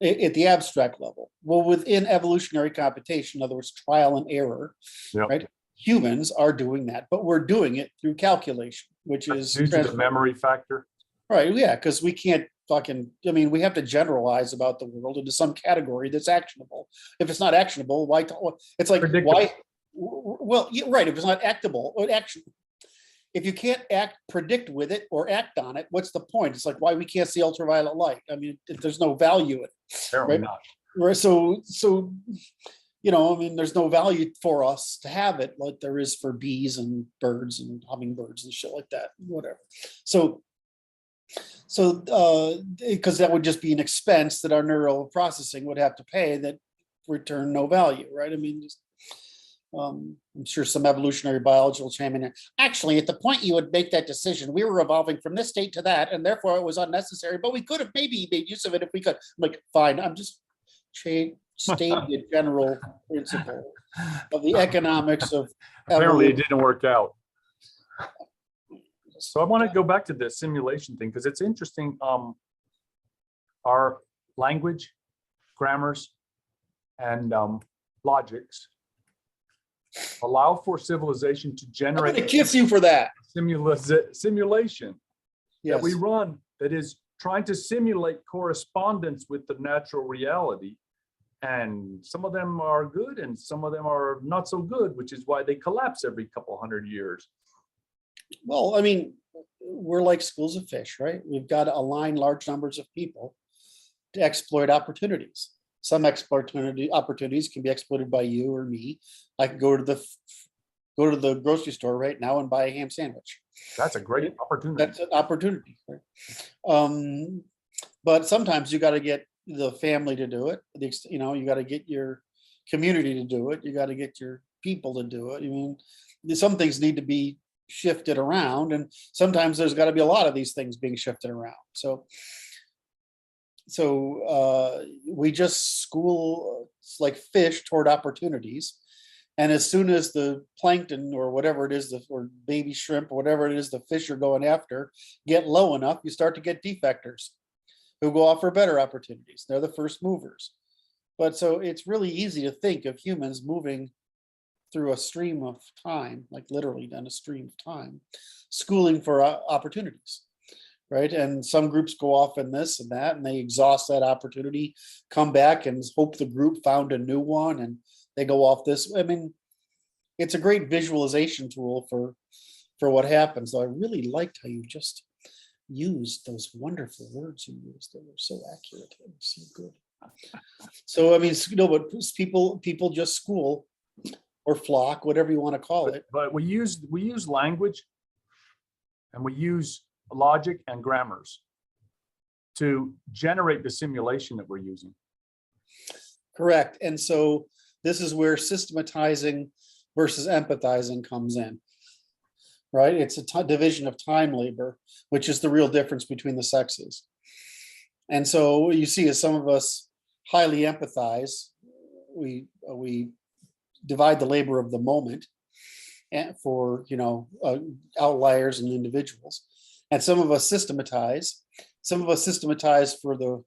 at the abstract level. Well, within evolutionary computation, in other words, trial and error, Yep. right? Humans are doing that, but we're doing it through calculation, which is due to the memory factor. Right, yeah, because we can't we have to generalize about the world into some category that's actionable. If it's not actionable, why? It's like, why? Well, right, if it's not actable, or action, if you can't predict with it or act on it, what's the point? It's like, why we can't see ultraviolet light? I mean, there's no value in it. Apparently right? not. Right, so there's no value for us to have it like there is for bees and birds and hummingbirds and shit like that, whatever. So because that would just be an expense that our neural processing would have to pay that return no value, right? I mean, I'm sure some evolutionary biology will chime in here. Actually, at the point you would make that decision, we were evolving from this state to that, and therefore it was unnecessary, but we could have maybe made use of it if we could. I'm like, fine, I'm just stating the general principle of the economics of Apparently it didn't work out. So I want to go back to the simulation thing because it's interesting. Our language, grammars, and logics allow for civilization to generate. I'm gonna kiss you for that. Simulation that we Yes. run that is trying to simulate correspondence with the natural reality. And some of them are good and some of them are not so good, which is why they collapse every couple hundred years. Well, I mean, we're like schools of fish, right? We've got to align large numbers of people to exploit opportunities. Some opportunities can be exploited by you or me. I could go to the grocery store right now and buy a ham sandwich. That's a great opportunity. That's an opportunity, right? But sometimes you got to get the family to do it. You got to get your community to do it. You got to get your people to do it. I mean, some things need to be shifted around, and sometimes there's got to be a lot of these things being shifted around. So we just school like fish toward opportunities, and as soon as the plankton or whatever it is, or baby shrimp or whatever it is the fish are going after get low enough, you start to get defectors who go off for better opportunities. They're the first movers. But so it's really easy to think of humans moving through a stream of time, like literally down a stream of time, schooling for opportunities, right? And some groups go off in this and that, and they exhaust that opportunity, come back and hope the group found a new one, and they go off this. I mean, it's a great visualization tool for what happens. So I really liked how you just used those wonderful words you used. They were so accurate. They were so good. So I mean, but people just school or flock, whatever you want to call it. But we use language and we use logic and grammars to generate the simulation that we're using. Correct. And so this is where systematizing versus empathizing comes in, right? It's a division of time labor, which is the real difference between the sexes. And so what you see is some of us highly empathize. We divide the labor of the moment and for outliers and individuals, and some of us systematize. Some of us systematize for the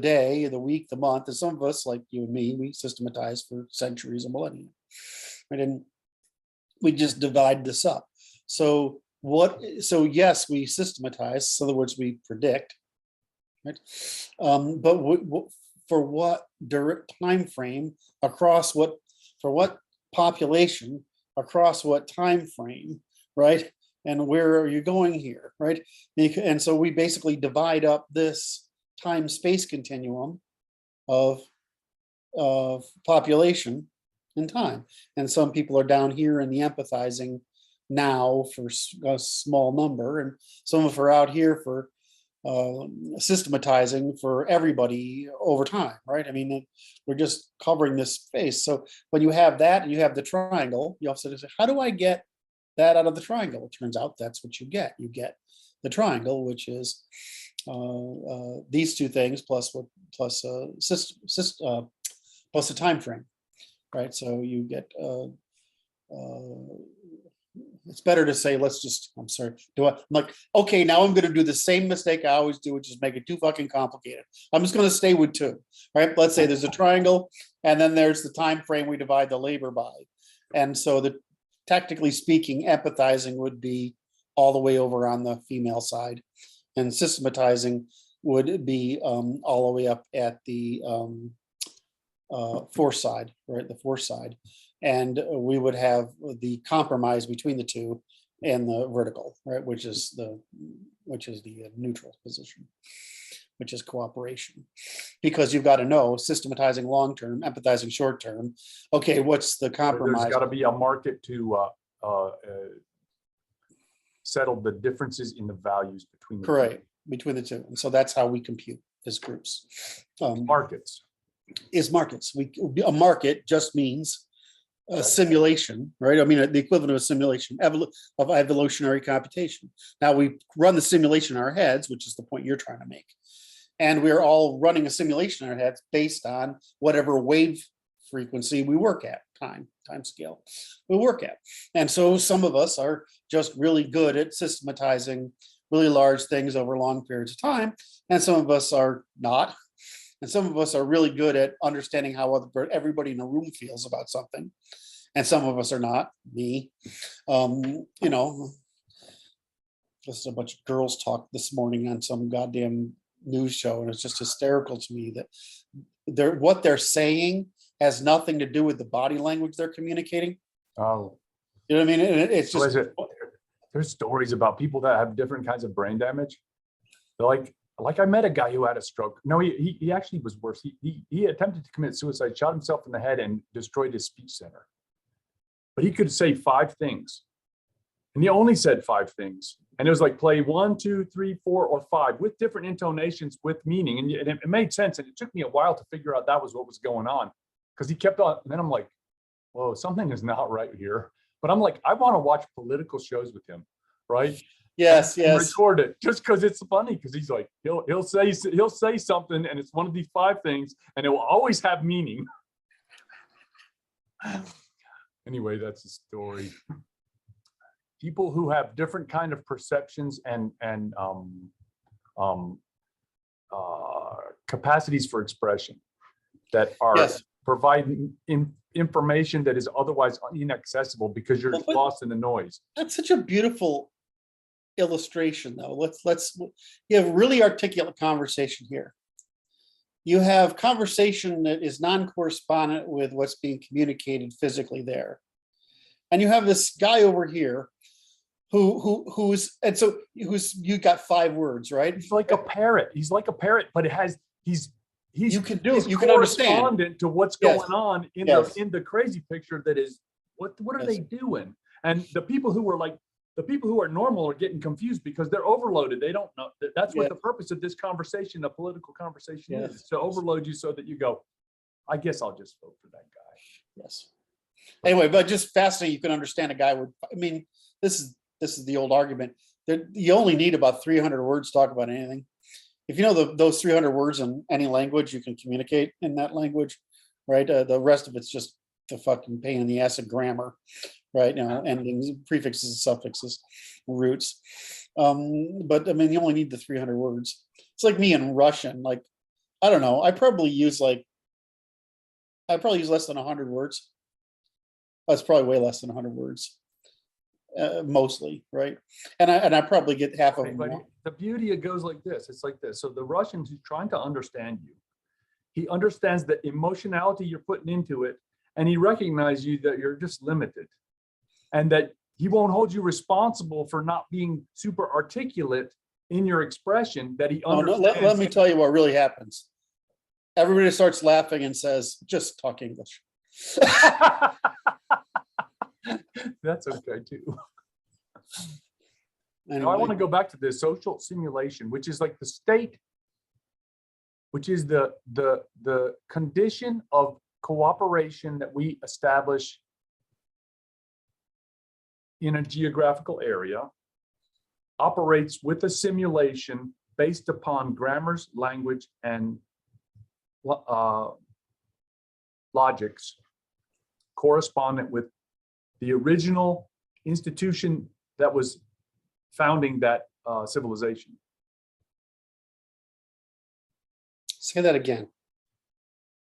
day, the week, the month, and some of us, like you and me, we systematize for centuries and millennia, right? And we just divide this up. So yes, we systematize. So in other words, we predict, right? But for what time frame, across what, for what population, across what time frame, right? And where are you going here, right? And so we basically divide up this time-space continuum of population in time. And some people are down here in the empathizing now for a small number, and some of them are out here for systematizing for everybody over time, right? I mean, we're just covering this space. So when you have that and you have the triangle, you also say, how do I get that out of the triangle? It turns out that's what you get. You get the triangle, which is these two things plus a time frame, right? So you get it's better to say, I'm sorry, I'm like, okay, now I'm going to do the same mistake I always do, which is make it too fucking complicated. I'm just going to stay with two, right? Let's say there's a triangle, and then there's the time frame we divide the labor by. And so technically speaking, empathizing would be all the way over on the female side, and systematizing would be all the way up at the force side, right? The force side. And we would have the compromise between the two and the vertical, right? Which is the neutral position, which is cooperation. Because you've got to know, systematizing long-term, empathizing short-term. Okay, what's the compromise? There's got to be a market to settle the differences in the values between the Correct, between the two. And so that's how we compute as groups. Markets. Is markets. A market just means a simulation, right? I mean, the equivalent of a simulation of evolutionary computation. Now we run the simulation in our heads, which is the point you're trying to make. And we're all running a simulation in our heads based on whatever wave frequency we work at, time scale we work at. And so some of us are just really good at systematizing really large things over long periods of time. And some of us are not. And some of us are really good at understanding how everybody in a room feels about something. And some of us are not, me. Just a bunch of girls talk this morning on some goddamn news show. And it's just hysterical to me that what they're saying has nothing to do with the body language they're communicating. Oh. You know what I mean? It's just... There's stories about people that have different kinds of brain damage. They're like I met a guy who had a stroke. No, he actually was worse. He attempted to commit suicide, shot himself in the head, and destroyed his speech center. But he could say 5 things. And he only said 5 things. And it was like play 1, 2, 3, 4, or 5 with different intonations with meaning. And it made sense. And it took me a while to figure out that was what was going on. Because he kept on, and then I'm like, whoa, something is not right here. But I'm like, I want to watch political shows with him, right? Yes. Record it just because it's funny. Because he's like, he'll say something, and it's one of these 5 things, and it will always have meaning. Anyway, that's the story. People who have different kind of perceptions and capacities for expression that are providing information that is otherwise inaccessible because you're lost in the noise. That's such a beautiful illustration, though. Let's you have really articulate conversation here. You have conversation that is non-correspondent with what's being communicated physically there, and you have this guy over here who's you got 5 words, right? He's like a parrot. But it has you can understand to what's going on in the crazy picture that is what are they doing? And the people who are normal are getting confused because they're overloaded. They don't know that's what the purpose of this conversation, a political conversation, is to overload you so that you go, I guess I'll just vote for that guy. Yes. Anyway, but just fascinating. You can understand a guy would. I mean, this is the old argument that you only need about 300 words to talk about anything. If you know those 300 words in any language, you can communicate in that language, right? The rest of it's just the fucking pain in the ass of grammar, right? Endings, prefixes, suffixes, roots. But I mean, you only need the 300 words. It's like me in Russian. Like, I don't know. I probably use less than 100 words. That's probably way less than 100 words. Mostly, right? And I probably get half of them. But the beauty, it goes like this. It's like this. So the Russian who's trying to understand you, he understands the emotionality you're putting into it, and he recognizes you that you're just limited, and that he won't hold you responsible for not being super articulate in your expression. That he understands. Let me tell you what really happens. Everybody starts laughing and says, just talk English. That's okay too. Anyway. Now I want to go back to the social simulation, which is like the state, which is the condition of cooperation that we establish in a geographical area, operates with a simulation based upon grammars, language, and logics correspondent with the original institution that was founding that civilization. Say that again.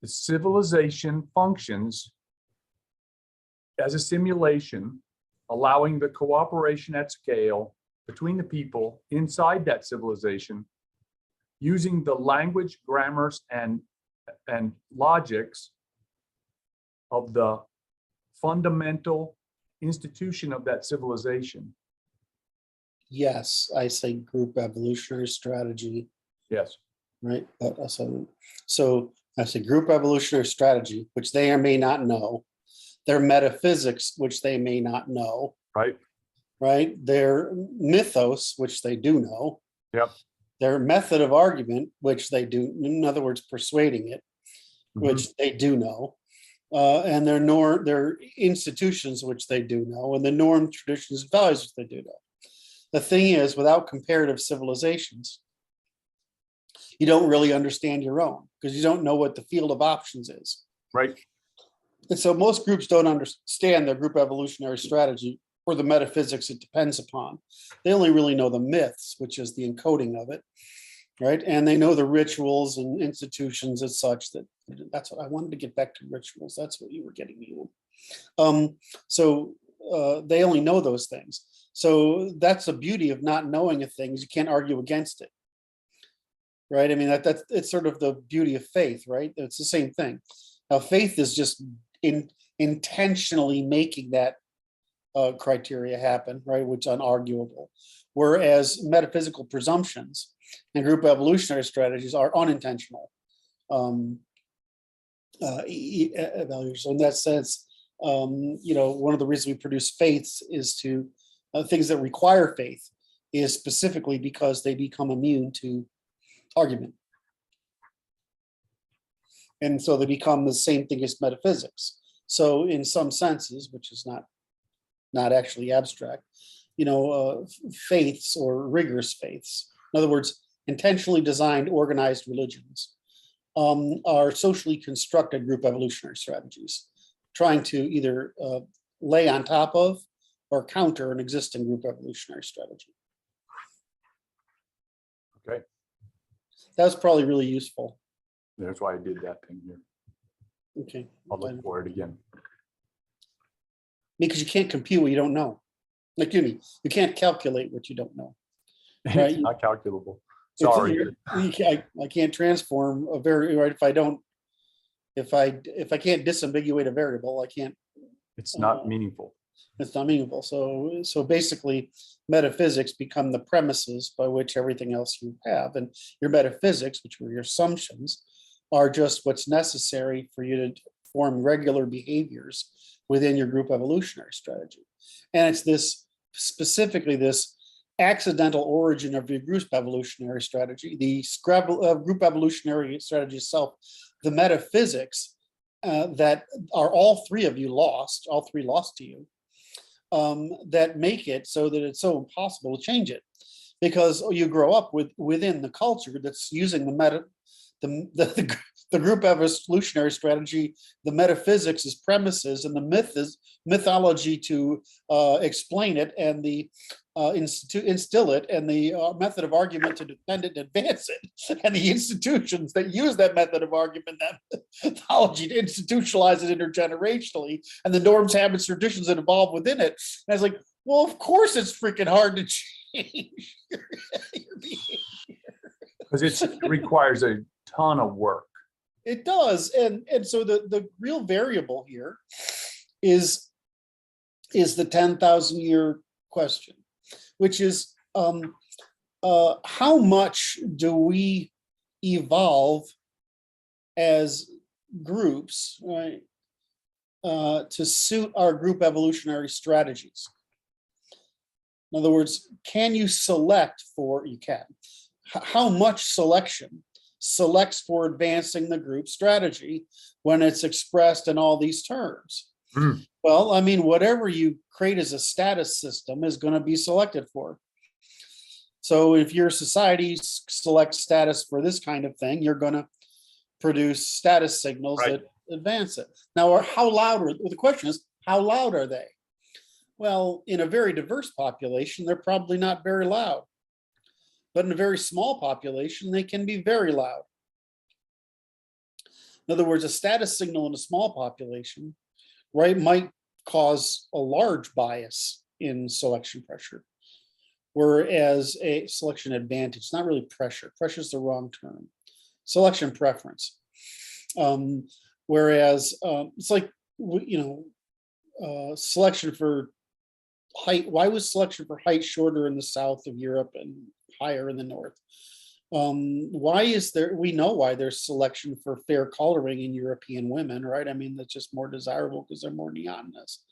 The civilization functions as a simulation, allowing the cooperation at scale between the people inside that civilization, using the language, grammars, and logics of the fundamental institution of that civilization. Yes, I say group evolutionary strategy, Yes. right? But also, so I say group evolutionary strategy, which they may not know. Their metaphysics, which they may not know. Right. Right? Their mythos, which they do know. Yep. Their method of argument, which they do, in other words, persuading it, which they do know. And their institutions, which they do know, and the norm, traditions, and values, which they do know. The thing is, without comparative civilizations, you don't really understand your own, because you don't know what the field of options is. Right. And so most groups don't understand their group evolutionary strategy or the metaphysics it depends upon. They only really know the myths, which is the encoding of it, right? And they know the rituals and institutions as such. That's what I wanted to get back to, rituals. That's what you were getting me on. So they only know those things. So that's the beauty of not knowing a thing, is you can't argue against it, right? I mean, it's sort of the beauty of faith, right? It's the same thing. Now, faith is just intentionally making that criteria happen, right? Which is unarguable. Whereas metaphysical presumptions and group evolutionary strategies are unintentional values. So in that sense, one of the reasons we produce faiths is to things that require faith is specifically because they become immune to argument. And so they become the same thing as metaphysics. So in some senses, which is not actually abstract, faiths or rigorous faiths, in other words, intentionally designed, organized religions, are socially constructed group evolutionary strategies, trying to either lay on top of or counter an existing group evolutionary strategy. Okay. That was probably really useful. That's why I did that thing here. Okay. I'll look for it again. Because you can't compute what you don't know. Like you can't calculate what you don't know. Right? It's not calculable. Sorry. I can't transform a variable, right? If I can't disambiguate a variable, I can't. It's not meaningful. It's not meaningful. So basically, metaphysics become the premises by which everything else you have, and your metaphysics, which were your assumptions, are just what's necessary for you to form regular behaviors within your group evolutionary strategy. And it's specifically this accidental origin of your group evolutionary strategy, the group evolutionary strategy itself, the metaphysics that are all three lost to you, that make it so that it's so impossible to change it, because you grow up within the culture that's using the group evolutionary strategy, the metaphysics as premises, and the myth is mythology to explain it, and the to instill it, and the method of argument to defend it and advance it, and the institutions that use that method of argument, that mythology to institutionalize it intergenerationally, and the norms, habits, traditions that evolve within it. And I was like, well, of course it's freaking hard to change your behavior. Because it requires a ton of work. It does. And so the real variable here is the 10,000 year question, which is how much do we evolve as groups, right, to suit our group evolutionary strategies. In other words, can you select for, you can. How much selection selects for advancing the group strategy when it's expressed in all these terms? Well, I mean, whatever you create as a status system is going to be selected for. So if your society selects status for this kind of thing, you're going to produce status signals that advance it. Now, how loud are, the question is, how loud are they? Well, in a very diverse population, they're probably not very loud. But in a very small population, they can be very loud. In other words, a status signal in a small population, right, might cause a large bias in selection pressure. Whereas a selection advantage, not really pressure, pressure is the wrong term, selection preference. Whereas it's like, selection for height. Why was selection for height shorter in the south of Europe and higher in the north? Why is there, we know why there's selection for fair coloring in European women, right? I mean, that's just more desirable because they're more neonness.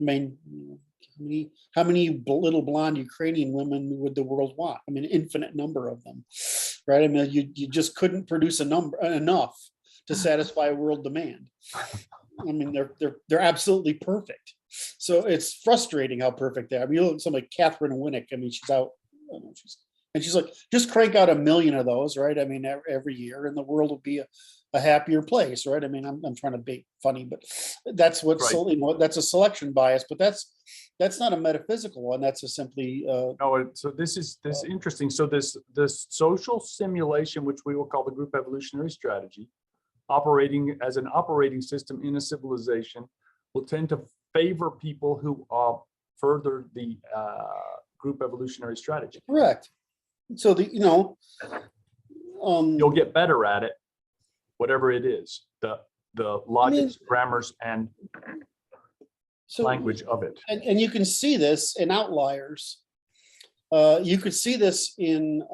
I mean, how many little blonde Ukrainian women would the world want? I mean, infinite number of them, right? I mean, you just couldn't produce enough to satisfy world demand. I mean, they're absolutely perfect. So it's frustrating how perfect they are. I mean, you look at somebody like Catherine Winnick. I mean, she's out, she's like, just crank out 1 million of those, right? I mean, every year, and the world will be a happier place, right? I mean, I'm trying to be funny, but that's what that's a selection bias, but that's not a metaphysical one. That's a simply no. So this is interesting. So this social simulation, which we will call the group evolutionary strategy, operating as an operating system in a civilization, will tend to favor people who further the group evolutionary strategy. Correct. So you'll get better at it, whatever it is, the logics, grammars, and language of it. And you can see this in outliers. You could see this you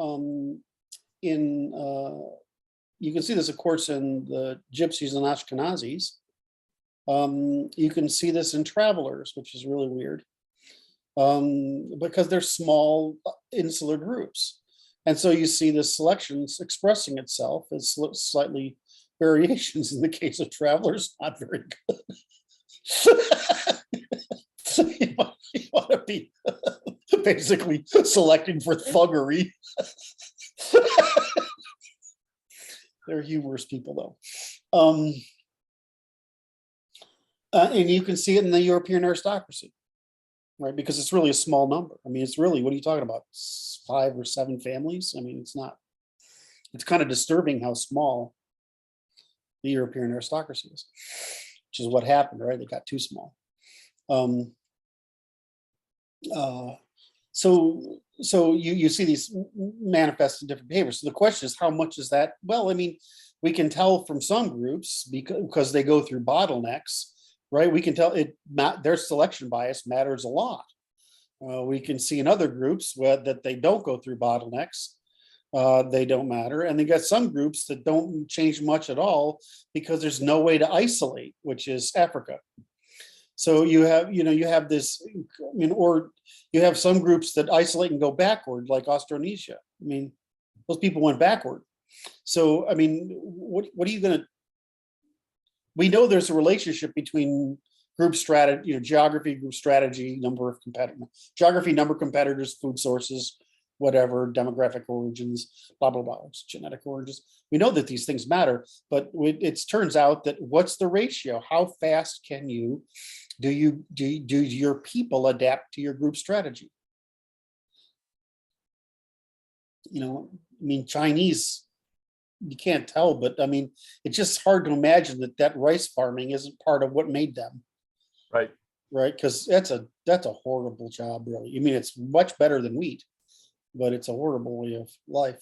can see this, of course, in the Gypsies and Ashkenazis. You can see this in travelers, which is really weird, because they're small insular groups. And so you see the selections expressing itself as slightly variations. In the case of travelers, not very good. So you want to be basically selecting for thuggery. They're humorous people, though. And you can see it in the European aristocracy, right? Because it's really a small number. I mean, it's really, what are you talking about? 5 or 7 families? I mean, it's not, it's kind of disturbing how small the European aristocracy is, which is what happened, right? They got too small. So you see these manifest in different behaviors. So the question is, how much is that? Well, I mean, we can tell from some groups because they go through bottlenecks, right? We can tell their selection bias matters a lot. We can see in other groups that they don't go through bottlenecks. They don't matter. And they got some groups that don't change much at all because there's no way to isolate, which is Africa. So you have this, I mean, or you have some groups that isolate and go backward, like Austronesia. I mean, those people went backward. So, I mean, what are you going to, we know there's a relationship between group strategy, geography, group strategy, number of competitors, geography, number of competitors, food sources, whatever, demographic origins, blah, blah, blah, genetic origins. We know that these things matter, but it turns out that what's the ratio? How fast can you, do your people adapt to your group strategy? I mean, Chinese, you can't tell, but I mean, it's just hard to imagine that rice farming isn't part of what made them. Right. Right. Because that's a horrible job, really. I mean, it's much better than wheat, but it's a horrible way of life.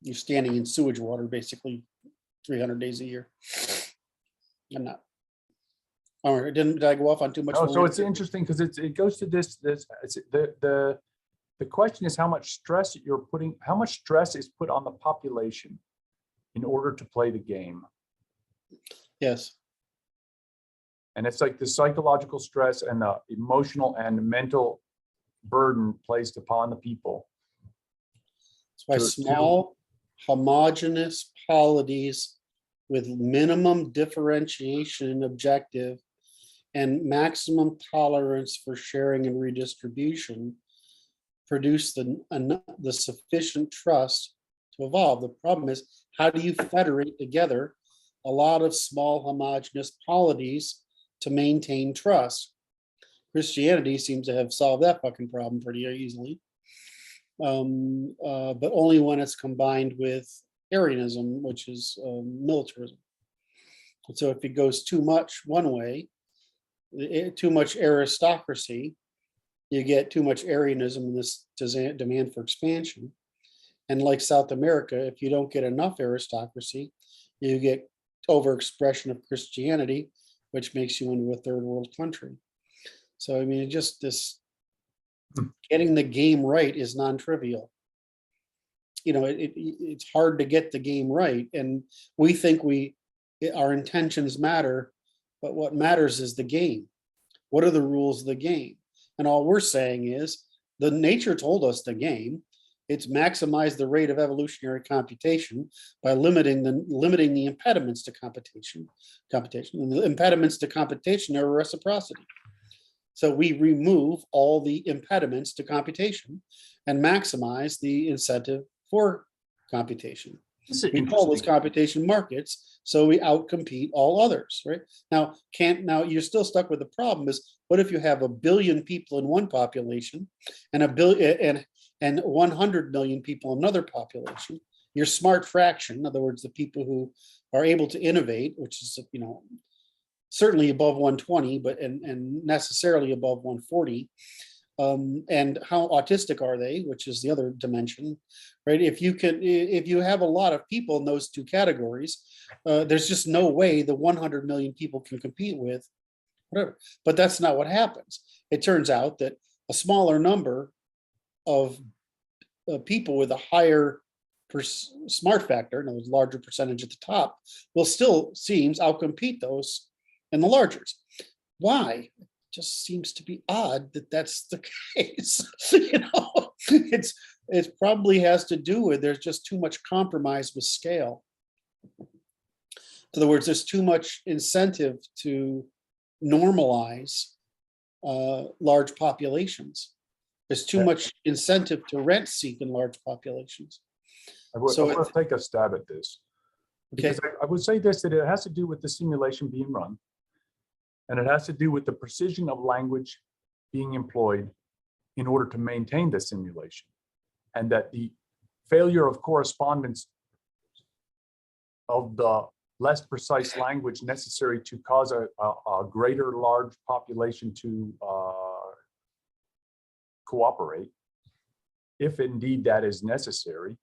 You're standing in sewage water basically 300 days a year. I'm not. All right, did I go off on too much? No, so it's interesting because it goes to the question is how much stress is put on the population in order to play the game. Yes. And it's like the psychological stress and the emotional and mental burden placed upon the people. That's why small, homogeneous polities with minimum differentiation objective and maximum tolerance for sharing and redistribution produce the sufficient trust to evolve. The problem is, how do you federate together a lot of small homogeneous polities to maintain trust? Christianity seems to have solved that fucking problem pretty easily, but only when it's combined with Arianism, which is militarism. And so if it goes too much one way, too much aristocracy, you get too much Arianism in this demand for expansion. And like South America, if you don't get enough aristocracy, you get overexpression of Christianity, which makes you into a third world country. So, I mean, just this getting the game right is non-trivial. You know, it's hard to get the game right. And we think our intentions matter, but what matters is the game. What are the rules of the game? And all we're saying is the nature told us the game. It's maximize the rate of evolutionary computation by limiting the impediments to computation. And the impediments to computation are reciprocity. So we remove all the impediments to computation and maximize the incentive for computation. We call those computation markets, so we outcompete all others, right? Now you're still stuck with the problem is, what if you have 1 billion people in one population and 100 million people in another population? Your smart fraction, in other words, the people who are able to innovate, which is, you know, certainly above 120, but and necessarily above 140. And how autistic are they, which is the other dimension, right? If you have a lot of people in those two categories, there's just no way the 100 million people can compete with whatever. But that's not what happens. It turns out that a smaller number of people with a higher smart factor, in other words, larger percentage at the top, will still seems outcompete those in the largers. Why? Just seems to be odd that that's the case. You know, it probably has to do with there's just too much compromise with scale. In other words, there's too much incentive to normalize large populations. There's too much incentive to rent seek in large populations. I want to take a stab at this. Okay. Because I would say this, that it has to do with the simulation being run. And it has to do with the precision of language being employed in order to maintain the simulation. And that the failure of correspondence of the less precise language necessary to cause a greater large population to cooperate, if indeed that is necessary,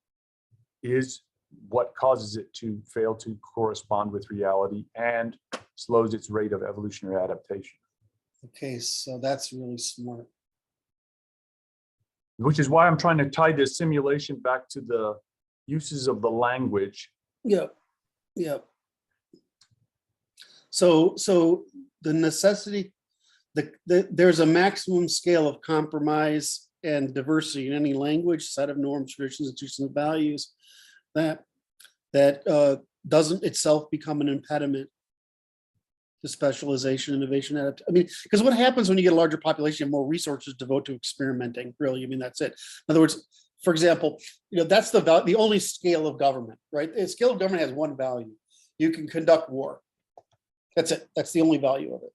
is what causes it to fail to correspond with reality and slows its rate of evolutionary adaptation. Okay, so that's really smart. Which is why I'm trying to tie this simulation back to the uses of the language. Yep. So the necessity, there's a maximum scale of compromise and diversity in any language, set of norms, traditions, institutions, and values that doesn't itself become an impediment to specialization, innovation, adaptation. I mean, because what happens when you get a larger population, you have more resources to devote to experimenting, really. I mean, that's it. In other words, for example, you know, that's the only scale of government, right? The scale of government has one value. You can conduct war. That's it. That's the only value of it.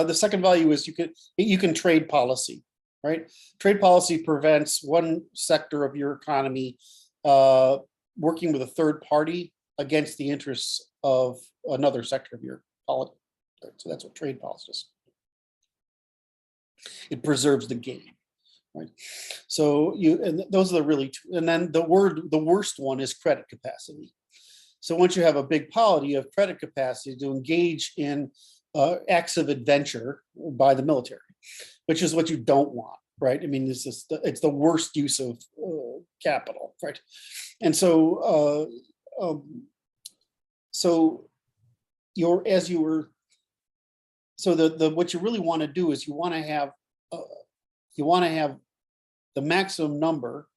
The second value is you can trade policy, right? Trade policy prevents one sector of your economy working with a third party against the interests of another sector of your polity. So that's what trade policy is. It preserves the game, right? So and those are the really two. And then the worst one is credit capacity. So once you have a big polity, you have credit capacity to engage in acts of adventure by the military, which is what you don't want, right? I mean, it's the worst use of capital, right? And so so as you were, so what you really want to do is you want to have the maximum number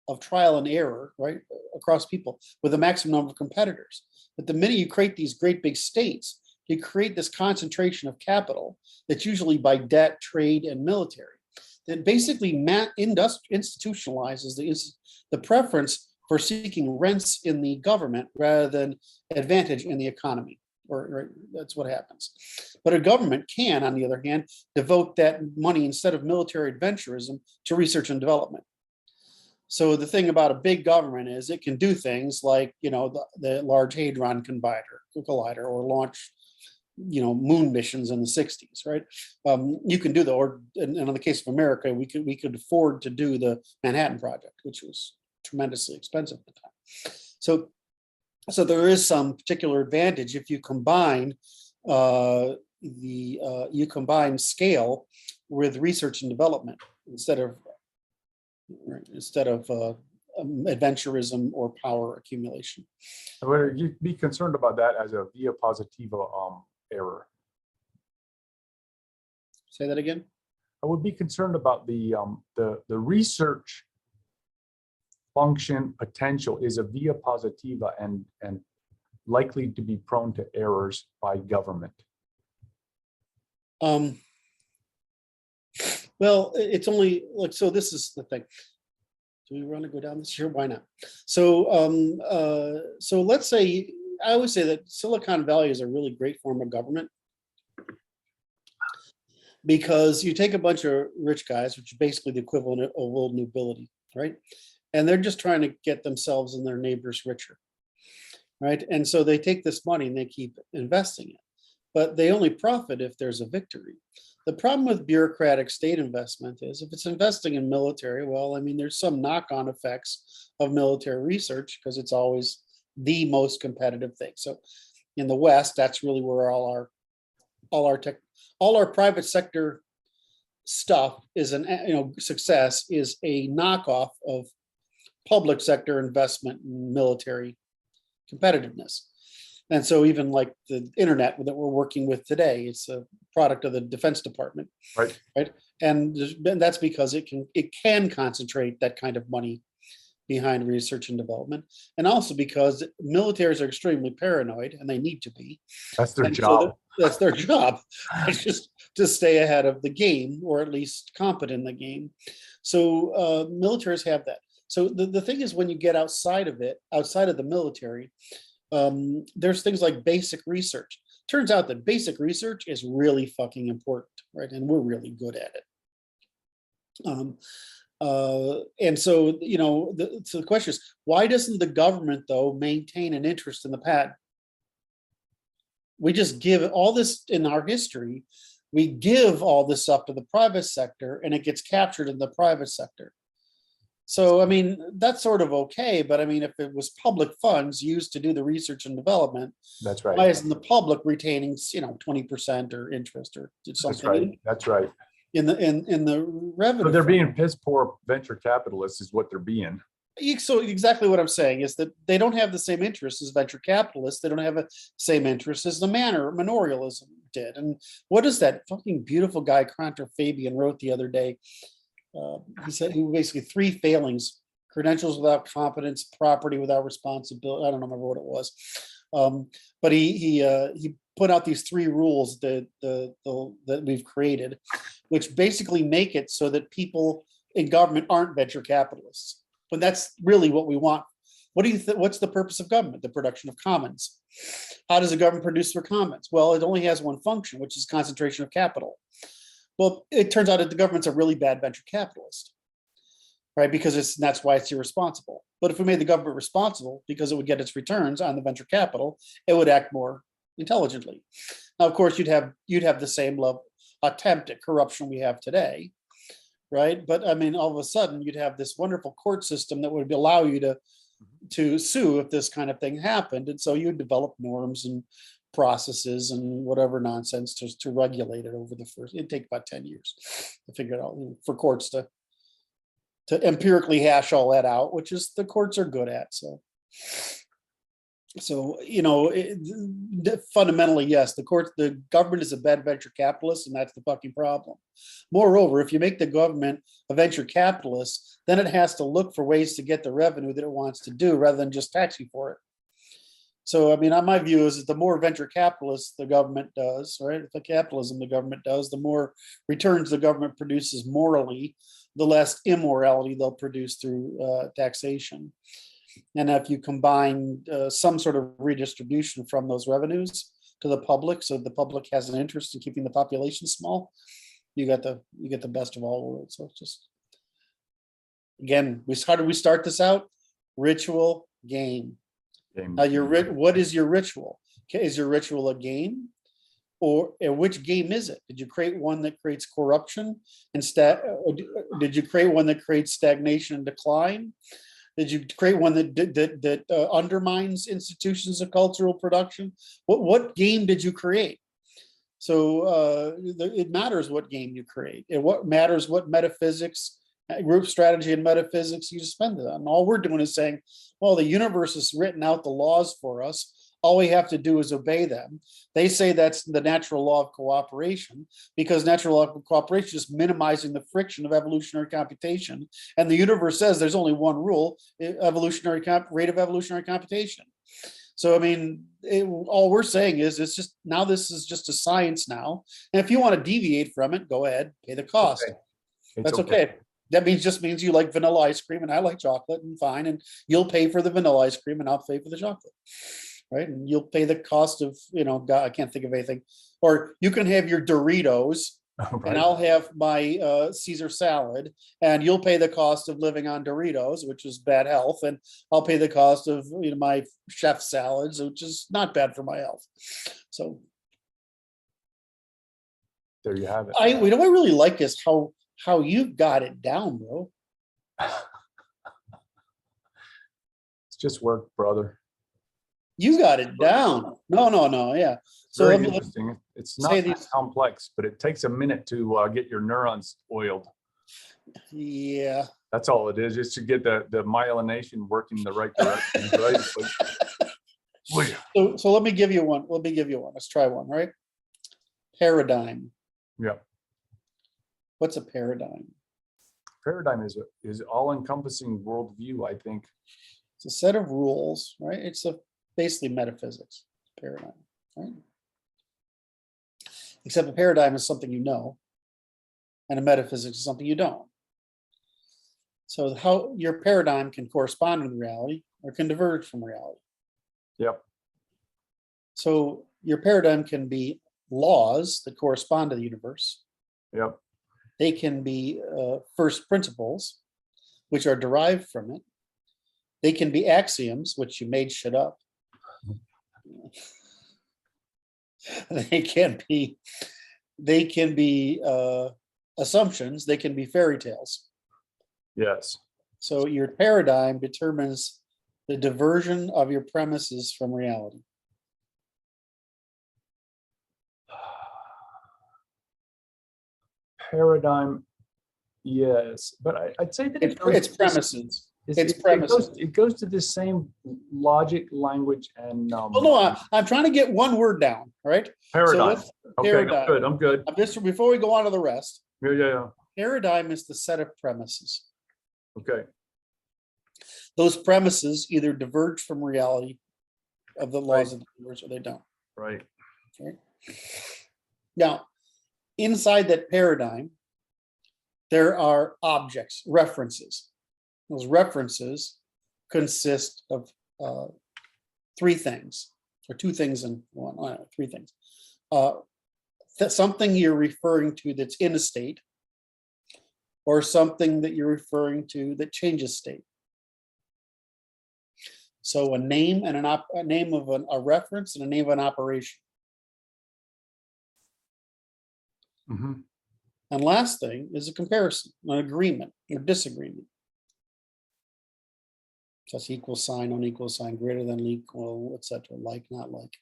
of trial and error, right, across people with a maximum number of competitors. But the minute you create these great big states, you create this concentration of capital that's usually by debt, trade, and military, that basically institutionalizes the preference for seeking rents in the government rather than advantage in the economy. Or that's what happens. But a government can, on the other hand, devote that money instead of military adventurism to research and development. So the thing about a big government is it can do things like, the Large Hadron Collider or launch, moon missions in the 60s, right? You can do and in the case of America, we could afford to do the Manhattan Project, which was tremendously expensive at the time. So there is some particular advantage if you combine scale with research and development instead of adventurism or power accumulation. Would you be concerned about that as a via positiva error? Say that again. I would be concerned about the research function potential is a via positiva and likely to be prone to errors by government. Well, it's only like, so this is the thing. Do we want to go down this here? Why not? So so let's say, I always say that Silicon Valley is a really great form of government, because you take a bunch of rich guys, which is basically the equivalent of old nobility, right? And they're just trying to get themselves and their neighbors richer, right? And so they take this money and they keep investing it, but they only profit if there's a victory. The problem with bureaucratic state investment is if it's investing in military, well, I mean, there's some knock-on effects of military research because it's always the most competitive thing. So in the West, that's really where all our private sector stuff is success is a knockoff of public sector investment in military competitiveness. And so even like the internet that we're working with today, it's a product of the Defense Department, right? And that's because it can concentrate that kind of money behind research and development, and also because militaries are extremely paranoid, and they need to be. That's their and job. So that's their job. It's just to stay ahead of the game, or at least competent in the game. So militaries have that. So the thing is, when you get outside of the military, there's things like basic research. Turns out that basic research is really fucking important, right? And we're really good at it. And so, so the question is, why doesn't the government, though, maintain an interest in the patent? We just give all this in our history. We give all this up to the private sector, and it gets captured in the private sector. So, I mean, that's sort of okay, but I mean, if it was public funds used to do the research and development, that's right. Why isn't the public retaining, 20% or interest or something? That's right. In the revenue. So they're being piss poor venture capitalists, is what they're being. So exactly what I'm saying is that they don't have the same interest as venture capitalists. They don't have the same interest as the manorialism did. And what is that fucking beautiful guy, Cronter Fabian, wrote the other day? He said he basically 3 failings: credentials without competence, property without responsibility. I don't remember what it was, but he put out these 3 rules that we've created, which basically make it so that people in government aren't venture capitalists. But that's really what we want. What do you think? What's the purpose of government? The production of commons. How does the government produce their commons? Well, it only has one function, which is concentration of capital. Well, it turns out that the government's a really bad venture capitalist, right? Because that's why it's irresponsible. But if we made the government responsible because it would get its returns on the venture capital, it would act more intelligently. Now, of course, you'd have the same level attempt at corruption we have today, right? But I mean, all of a sudden, you'd have this wonderful court system that would allow you to sue if this kind of thing happened, and so you'd develop norms and processes and whatever nonsense to regulate it over it'd take about 10 years to figure it out, for courts to empirically hash all that out, which is the courts are good at. So So, you know, fundamentally, yes, the government is a bad venture capitalist, and that's the fucking problem. Moreover, if you make the government a venture capitalist, then it has to look for ways to get the revenue that it wants to do rather than just tax you for it. So, I mean, my view is that the more venture capitalists the government does, right, the capitalism the government does, the more returns the government produces morally, the less immorality they'll produce through taxation. And if you combine some sort of redistribution from those revenues to the public, so the public has an interest in keeping the population small, you get the best of all worlds. So it's just, again, how did we start this out? Ritual, game. Now what is your ritual? Okay, is your ritual a game? Or which game is it? Did you create one that creates corruption and did you create one that creates stagnation and decline? Did you create one that undermines institutions of cultural production? What game did you create? So it matters what game you create. What matters what metaphysics, group strategy and metaphysics you spend it on. All we're doing is saying, well, the universe has written out the laws for us. All we have to do is obey them. They say that's the natural law of cooperation, because natural law of cooperation is minimizing the friction of evolutionary computation. And the universe says there's only one rule, rate of evolutionary computation. So, I mean, all we're saying is it's just, now this is just a science now. And if you want to deviate from it, go ahead, pay the cost. Okay. That's okay. That just means you like vanilla ice cream and I like chocolate, and fine. And you'll pay for the vanilla ice cream and I'll pay for the chocolate. Right. And you'll pay the cost of, you know, God, I can't think of anything. Or you can have your Doritos, right, and I'll have my Caesar salad, and you'll pay the cost of living on Doritos, which is bad health. And I'll pay the cost of, you know, my chef salads, which is not bad for my health. So there you have it. I really like is how you've got it down, bro. It's just work, brother. You got it down. No, yeah. So very interesting. It's not that complex, but it takes a minute to get your neurons oiled. Yeah. That's all it is, just to get the myelination working the right direction. Right? So let me give you one. Let's try one, right? Paradigm. Yeah. What's a paradigm? Paradigm is all-encompassing worldview, I think. It's a set of rules, right? It's basically metaphysics paradigm, right? Except a paradigm is something you know, and a metaphysics is something you don't. So how your paradigm can correspond with reality or can diverge from reality. Yep. So your paradigm can be laws that correspond to the universe. Yep. They can be first principles, which are derived from it. They can be axioms, which you made shit up. They can be assumptions. They can be fairy tales. Yes. So your paradigm determines the diversion of your premises from reality. Paradigm, yes, but I'd say that it's premises. It goes to the same logic, language, and well, no, I'm trying to get one word down, right? Paradigm. So okay, paradigm. I'm good. Just before we go on to the rest. Yeah. Paradigm is the set of premises. Okay. Those premises either diverge from reality of the laws of the universe, or they don't. Right. Okay. Now, inside that paradigm, there are objects, references. Those references consist of three things, or two things and one, three things. That's something you're referring to that's in a state, or something that you're referring to that changes state. So a name and a name of a reference and a name of an operation. Mm-hmm. And last thing is a comparison, an agreement or disagreement. That's equal sign, unequal sign, greater than, equal, etc. Like, not like.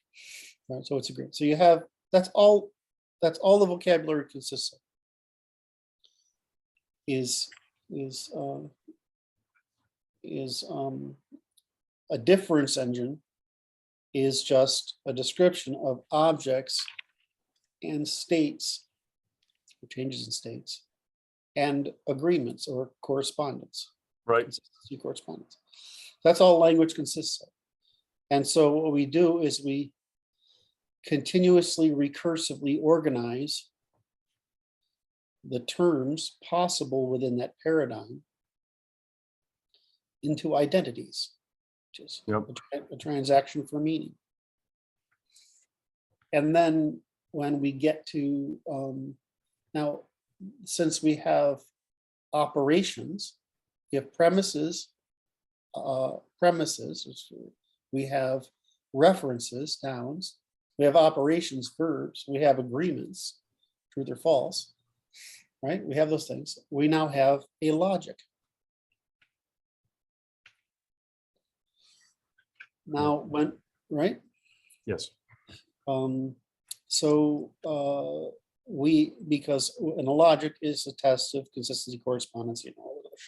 Right, so it's agreement. So you have that's all the vocabulary consists of. Is a difference engine is just a description of objects and states, or changes in states, and agreements or correspondence. Right. Consistency correspondence. That's all language consists of. And so what we do is we continuously recursively organize the terms possible within that paradigm into identities, which is a transaction for meaning. And then when we get to, now, since we have operations, we have premises, we have references, nouns, we have operations, verbs, we have agreements, truth or false, right? We have those things. We now have a logic. Now, right? Yes. Because and a logic is a test of consistency, correspondence, all that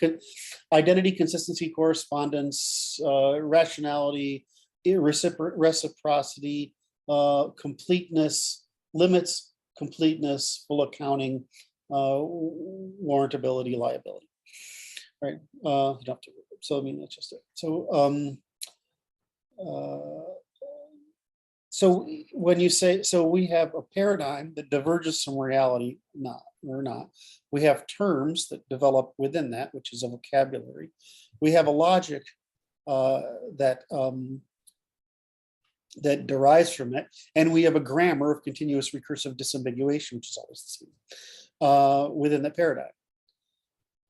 shit. Identity, consistency, correspondence, rationality, reciprocity, completeness, limits, completeness, full accounting, warrantability, liability. Right. You don't have to, so I mean that's just it. So when you say, so we have a paradigm that diverges from reality, we have terms that develop within that, which is a vocabulary. We have a logic that derives from it, and we have a grammar of continuous recursive disambiguation, which is always the same within the paradigm.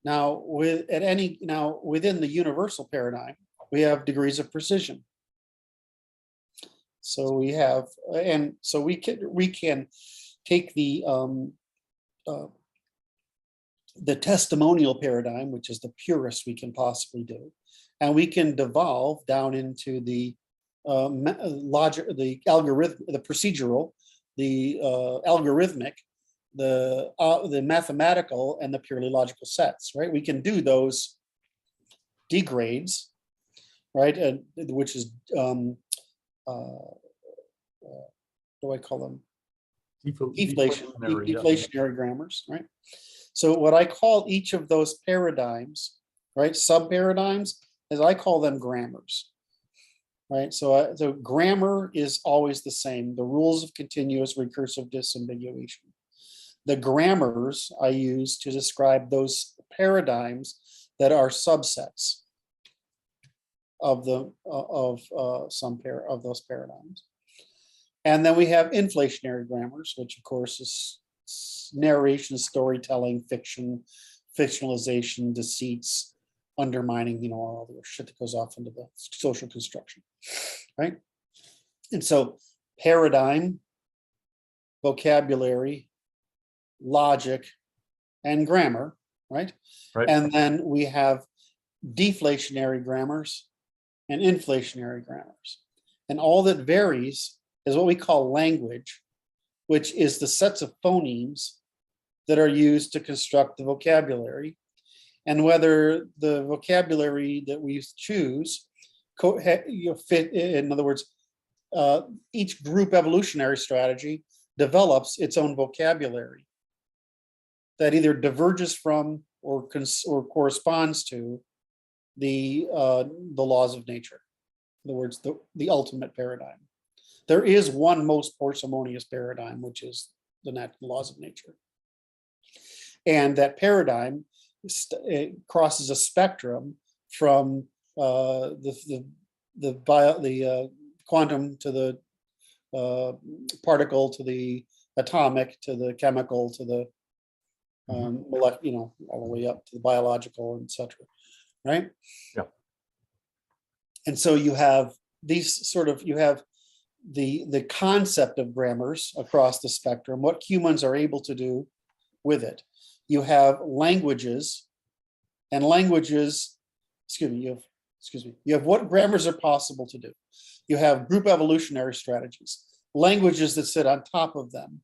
Now, within the universal paradigm, we have degrees of precision. So we have, and so we can take the testimonial paradigm, which is the purest we can possibly do, and we can devolve down into the logic, the algorithm, the procedural, the algorithmic, the mathematical, and the purely logical sets. Right? We can do those degrades, right? And which is what do I call them? Deflationary grammars, right? So what I call each of those paradigms, right, sub-paradigms, is I call them grammars, right? So the grammar is always the same, the rules of continuous recursive disambiguation. The grammars I use to describe those paradigms that are subsets of some pair of those paradigms. And then we have inflationary grammars, which of course is narration, storytelling, fiction, fictionalization, deceits, undermining, all the shit that goes off into the social construction, right? And so paradigm, vocabulary, logic, and grammar, right? Right. And then we have deflationary grammars and inflationary grammars. And all that varies is what we call language, which is the sets of phonemes that are used to construct the vocabulary, and whether the vocabulary that we choose fit. In other words, each group evolutionary strategy develops its own vocabulary that either diverges from or corresponds to the laws of nature. In other words, the ultimate paradigm. There is one most parsimonious paradigm, which is the natural laws of nature. And that paradigm crosses a spectrum from the quantum to the particle to the atomic to the chemical to the all the way up to the biological, etc. Right? Yeah. And so you have these you have the concept of grammars across the spectrum, what humans are able to do with it. You have languages, and languages, you have what grammars are possible to do. You have group evolutionary strategies, languages that sit on top of them,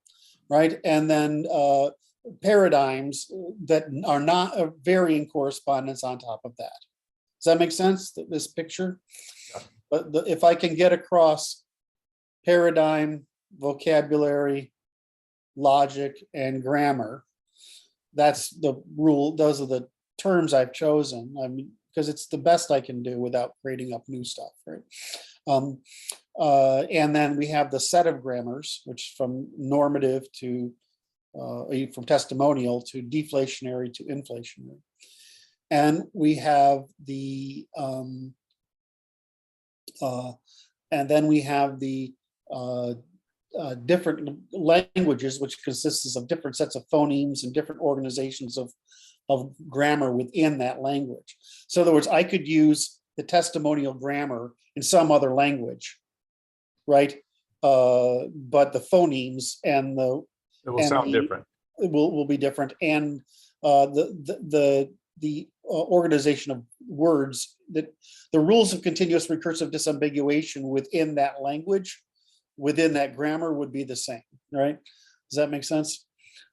right? And then paradigms that are not varying correspondence on top of that. Does that make sense, this picture? Yeah. But if I can get across paradigm, vocabulary, logic, and grammar, that's the rule. Those are the terms I've chosen. I mean, because it's the best I can do without creating up new stuff, right? And then we have the set of grammars, which from normative to from testimonial to deflationary to inflationary. And we have the and then we have the different languages, which consists of different sets of phonemes and different organizations of grammar within that language. So in other words, I could use the testimonial grammar in some other language, right? But the phonemes and the It will sound different. Will be different, and the organization of words, that the rules of continuous recursive disambiguation within that language, within that grammar, would be the same, right? Does that make sense?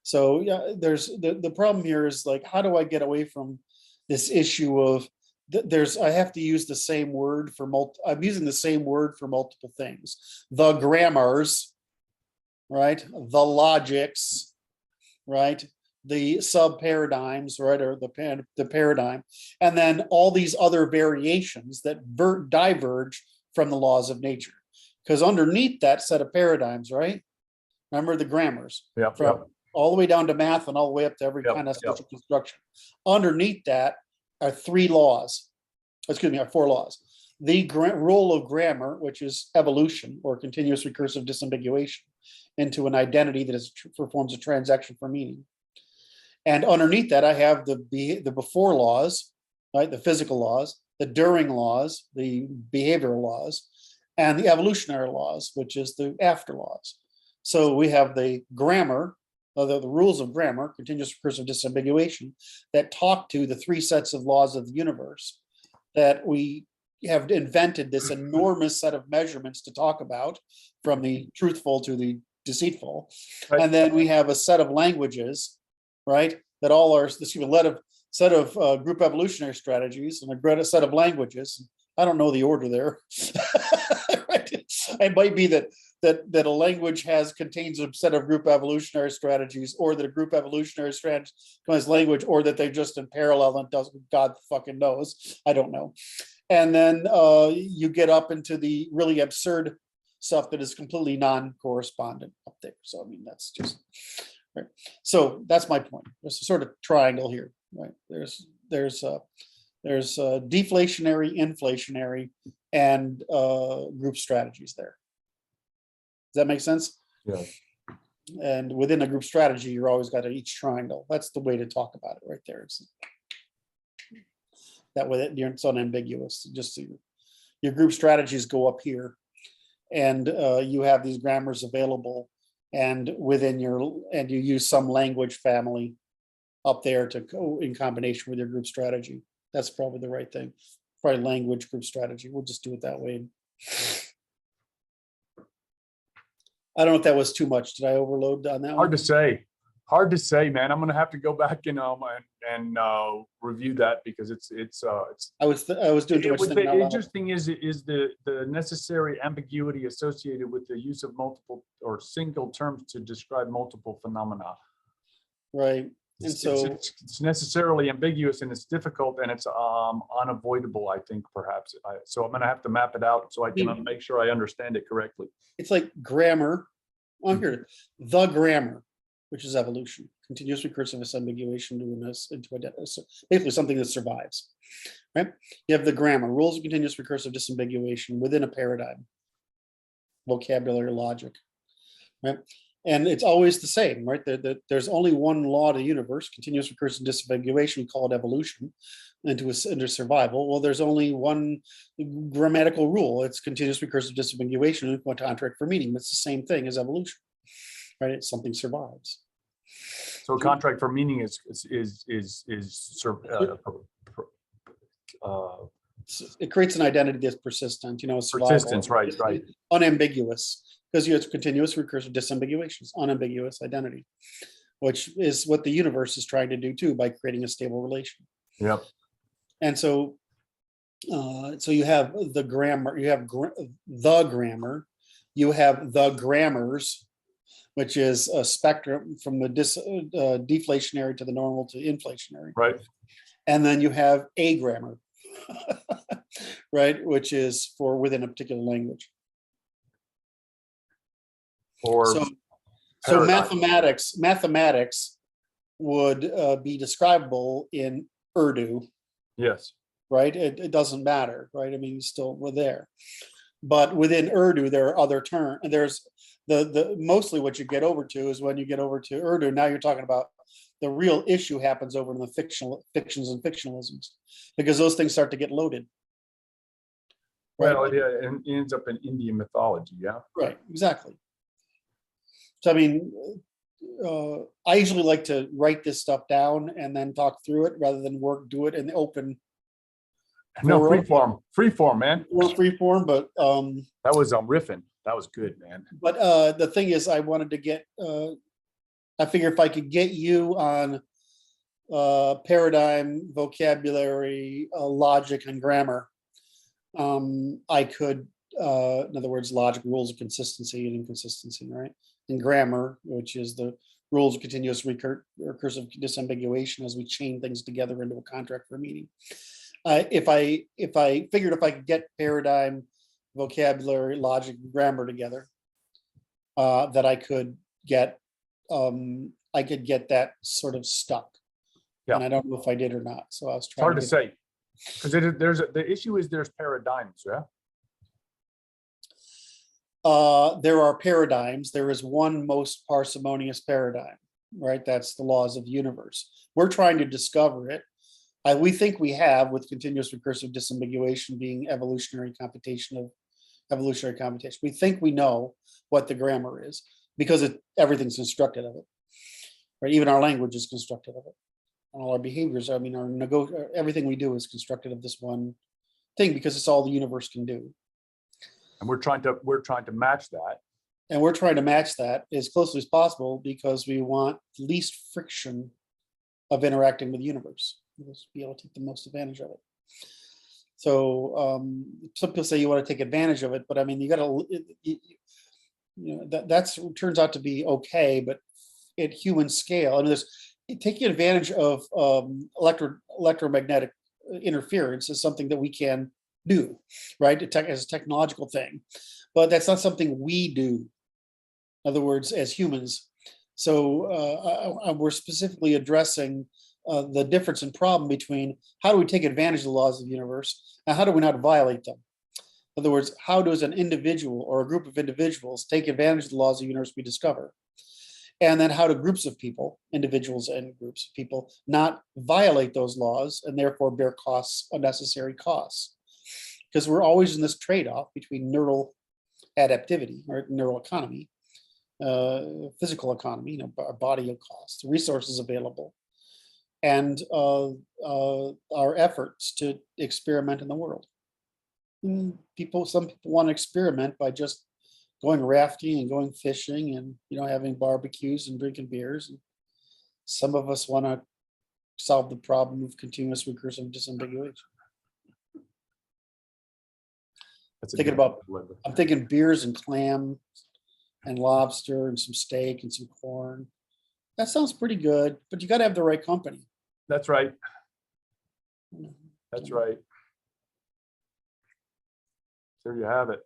So yeah, there's the problem here is like, how do I get away from this issue of I have to use the same word for I'm using the same word for multiple things. The grammars, right? The logics, right? The sub paradigms, right? Or the paradigm, and then all these other variations that diverge from the laws of nature. Because underneath that set of paradigms, right? Remember the grammars, from all the way down to math and all the way up to every kind of social construction. Underneath that are four laws. The rule of grammar, which is evolution or continuous recursive disambiguation into an identity that performs a transaction for meaning. And underneath that, I have the before laws, right? The physical laws, the during laws, the behavioral laws, and the evolutionary laws, which is the after laws. So we have the grammar, the rules of grammar, continuous recursive disambiguation, that talk to the three sets of laws of the universe that we have invented this enormous set of measurements to talk about, from the truthful to the deceitful. Right. And then we have a set of languages, right, that all are, set of group evolutionary strategies and a set of languages. I don't know the order there. Right? It might be that a language contains a set of group evolutionary strategies, or that a group evolutionary strategy has language, or that they're just in parallel and God fucking knows. I don't know. And then you get up into the really absurd stuff that is completely non-correspondent up there. So I mean, that's just right. So that's my point. There's a sort of triangle here, right? There's deflationary, inflationary, and group strategies there. Does that make sense? Yeah. And within a group strategy, you're always got each triangle. That's the way to talk about it right there. That way it's unambiguous. Just so your group strategies go up here, and you have these grammars available, and you use some language family up there to go in combination with your group strategy. That's probably the right thing. Probably language group strategy. We'll just do it that way. I don't know if that was too much. Did I overload on that one? Hard to say, man. I'm gonna have to go back and review that, because it's. I was doing too much. The interesting is the necessary ambiguity associated with the use of multiple or single terms to describe multiple phenomena. Right. And it's necessarily ambiguous, and it's difficult, and it's unavoidable, I think, perhaps. So I'm going to have to map it out so I can make sure I understand it correctly. It's like grammar. Here, the grammar, which is evolution, continuous recursive disambiguation into identity. So basically something that survives, right? You have the grammar, rules of continuous recursive disambiguation within a paradigm, vocabulary, logic, right? And it's always the same, right? There's only one law to the universe, continuous recursive disambiguation, we call it evolution, into survival. Well, there's only one grammatical rule. It's continuous recursive disambiguation and contract for meaning. It's the same thing as evolution, right? It's something survives. So contract for meaning is it creates an identity that's persistent, survival. Persistence, right. Unambiguous. Because it's continuous recursive disambiguation, it's unambiguous identity, which is what the universe is trying to do too by creating a stable relation. Yep. And so So you have the grammar, you have the grammar, you have the grammars, which is a spectrum from the deflationary to the normal to inflationary. Right. And then you have a grammar, right, which is for within a particular language. Or So paradigm. mathematics would be describable in Urdu, Yes. right? It doesn't matter, right? I mean, still we're there. But within Urdu, there are other terms, and there's the mostly what you get over to is when you get over to Urdu. Now you're talking about the real issue happens over in the fictions and fictionalisms, because those things start to get loaded. Right? Well, yeah, and it ends up in Indian mythology. Yeah. Right. Exactly. So I mean, I usually like to write this stuff down and then talk through it rather than do it in the open. No, free form, man. Or free form, but that was riffing. That was good, man. But the thing is, I wanted to get. I figure if I could get you on paradigm, vocabulary, logic, and grammar, I could. In other words, logic, rules of consistency and inconsistency, right? And grammar, which is the rules of continuous recursive disambiguation as we chain things together into a contract for meaning. If I figured if I could get paradigm, vocabulary, logic, grammar together, that I could get that sort of stuck. Yeah. And I don't know if I did or not. So I was It's trying. hard to say because the issue is there's paradigms, yeah. There are paradigms. There is one most parsimonious paradigm, right? That's the laws of the universe. We're trying to discover it. We think we have, with continuous recursive disambiguation being evolutionary computation. We think we know what the grammar is because everything's constructed of it, right? Even our language is constructed of it. And all our behaviors, I mean, everything we do is constructed of this one thing because it's all the universe can do. And we're trying to match that. And we're trying to match that as closely as possible because we want least friction of interacting with the universe. We'll be able to take the most advantage of it. So some people say you want to take advantage of it, but I mean, you got to, that's turns out to be okay, but at human scale, I mean, taking advantage of electromagnetic interference is something that we can do, right? As a technological thing, but that's not something we do. In other words, as humans. So we're specifically addressing the difference in problem between how do we take advantage of the laws of the universe and how do we not violate them? In other words, how does an individual or a group of individuals take advantage of the laws of the universe we discover? And then how do groups of people, individuals and groups of people, not violate those laws and therefore bear costs, unnecessary costs? Because we're always in this trade-off between neural adaptivity or neural economy, physical economy, our body costs, resources available, and our efforts to experiment in the world. Some people want to experiment by just going rafting and going fishing and having barbecues and drinking beers. And some of us want to solve the problem of continuous recursive disambiguation. I'm thinking beers and clam and lobster and some steak and some corn. That sounds pretty good, but you got to have the right company. That's right. That's right. There you have it.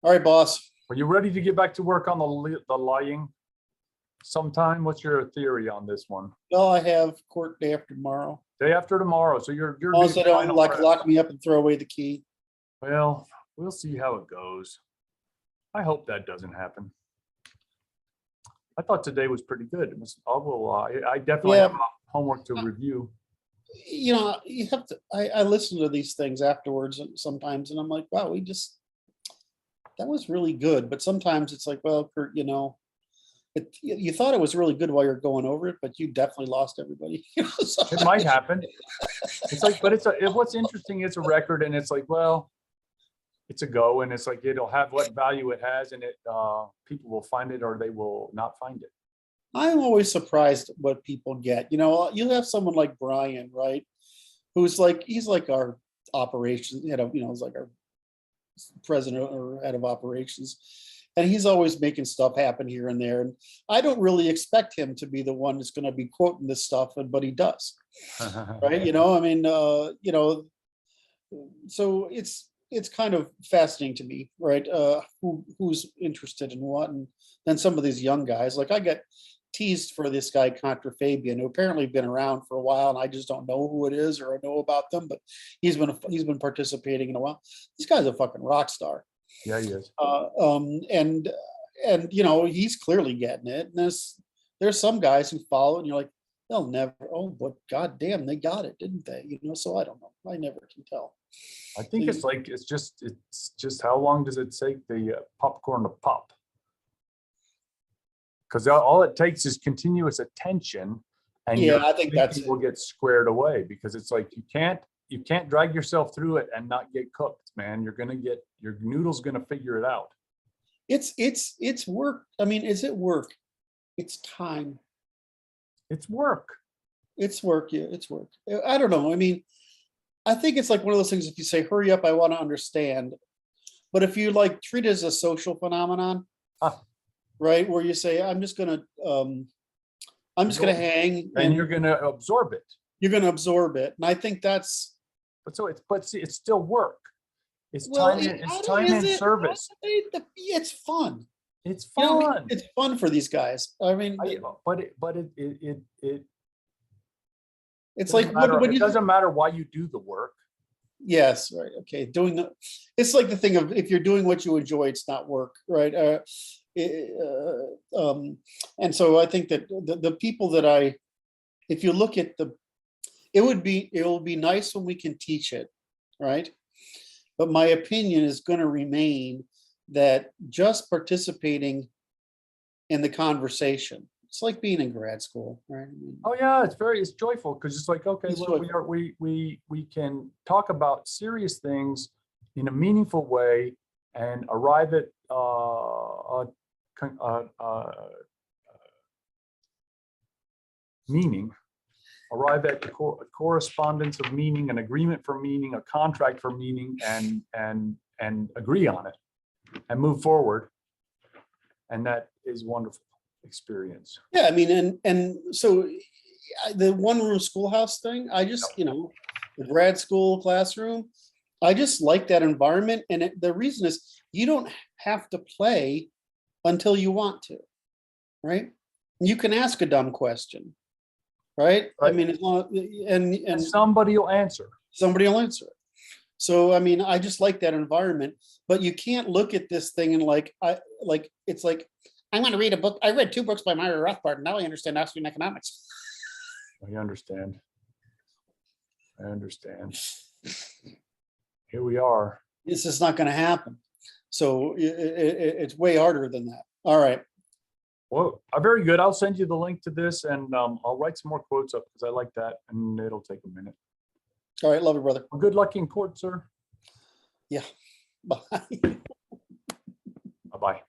All right, boss. Are you ready to get back to work on the lying sometime? What's your theory on this one? Well, I have court day after tomorrow. Day after tomorrow. So you're also don't lock me up and throw away the key. Well, we'll see how it goes. I hope that doesn't happen. I thought today was pretty good. I definitely have homework to review. You have to. I listen to these things afterwards sometimes, and I'm like, wow, that was really good. But sometimes it's like, well, Kurt, you thought it was really good while you're going over it, but you definitely lost everybody. So. It might happen. It's like, but what's interesting, it's a record, and it's like, well, it's a go, and it's like it'll have what value it has, and people will find it or they will not find it. I'm always surprised what people get. You'll have someone like Brian, right, who's like, he's like our operations, he's like our president or head of operations. And he's always making stuff happen here and there. And I don't really expect him to be the one that's going to be quoting this stuff, but he does. Right. So it's kind of fascinating to me, right? Who's interested in what, and then some of these young guys, like I get teased for this guy Contra Fabian, who apparently been around for a while, and I just don't know who it is or know about them, but he's been participating in a while. This guy's a fucking rock star. Yeah, he is. And he's clearly getting it. And there's some guys who follow, and you're like, they'll never. Oh, but goddamn, they got it, didn't they? So I don't know. I never can tell. I think it's just how long does it take the popcorn to pop? Because all it takes is continuous attention, and I think that's will get squared away, because it's like you can't drag yourself through it and not get cooked, man. Your noodle's gonna figure it out. It's work. I mean, is it work? It's time. It's work. It's work. Yeah, it's work. I don't know. I mean, I think it's like one of those things. If you say, "Hurry up, I want to understand," but if you like treat it as a social phenomenon, right, where you say, "I'm just gonna hang," and you're gonna absorb it. You're gonna absorb it, and I think that's. But see, it's still work. It's Well, time in service. It's fun. It's fun. It's fun for these guys. I mean, it's like it doesn't matter why you do the work. Yes, right. Okay, it's like the thing of, if you're doing what you enjoy, it's not work, right? And so I think that the people that if you look at it will be nice when we can teach it, right? But my opinion is going to remain that just participating in the conversation, it's like being in grad school, right? Oh yeah, it's joyful, because it's like, okay, we can talk about serious things in a meaningful way and arrive at meaning, arrive at the correspondence of meaning, an agreement for meaning, a contract for meaning, and agree on it and move forward. And that is wonderful experience. Yeah, I mean, and so the one room schoolhouse thing, I just, the grad school classroom, I just like that environment. And the reason is, you don't have to play until you want to, right? You can ask a dumb question, right? I mean, as long, and somebody will answer. Somebody will answer it. So, I mean, I just like that environment, but you can't look at this thing and it's like, I want to read a book. I read 2 books by Myra Rothbard, and now I understand Austrian economics. I understand. Here we are. This is not going to happen. So it's way harder than that. All right. Well, very good. I'll send you the link to this, and I'll write some more quotes up, because I like that, and it'll take a minute. All right. Love you, brother. Well, good luck in court, sir. Yeah. Bye. Bye-bye.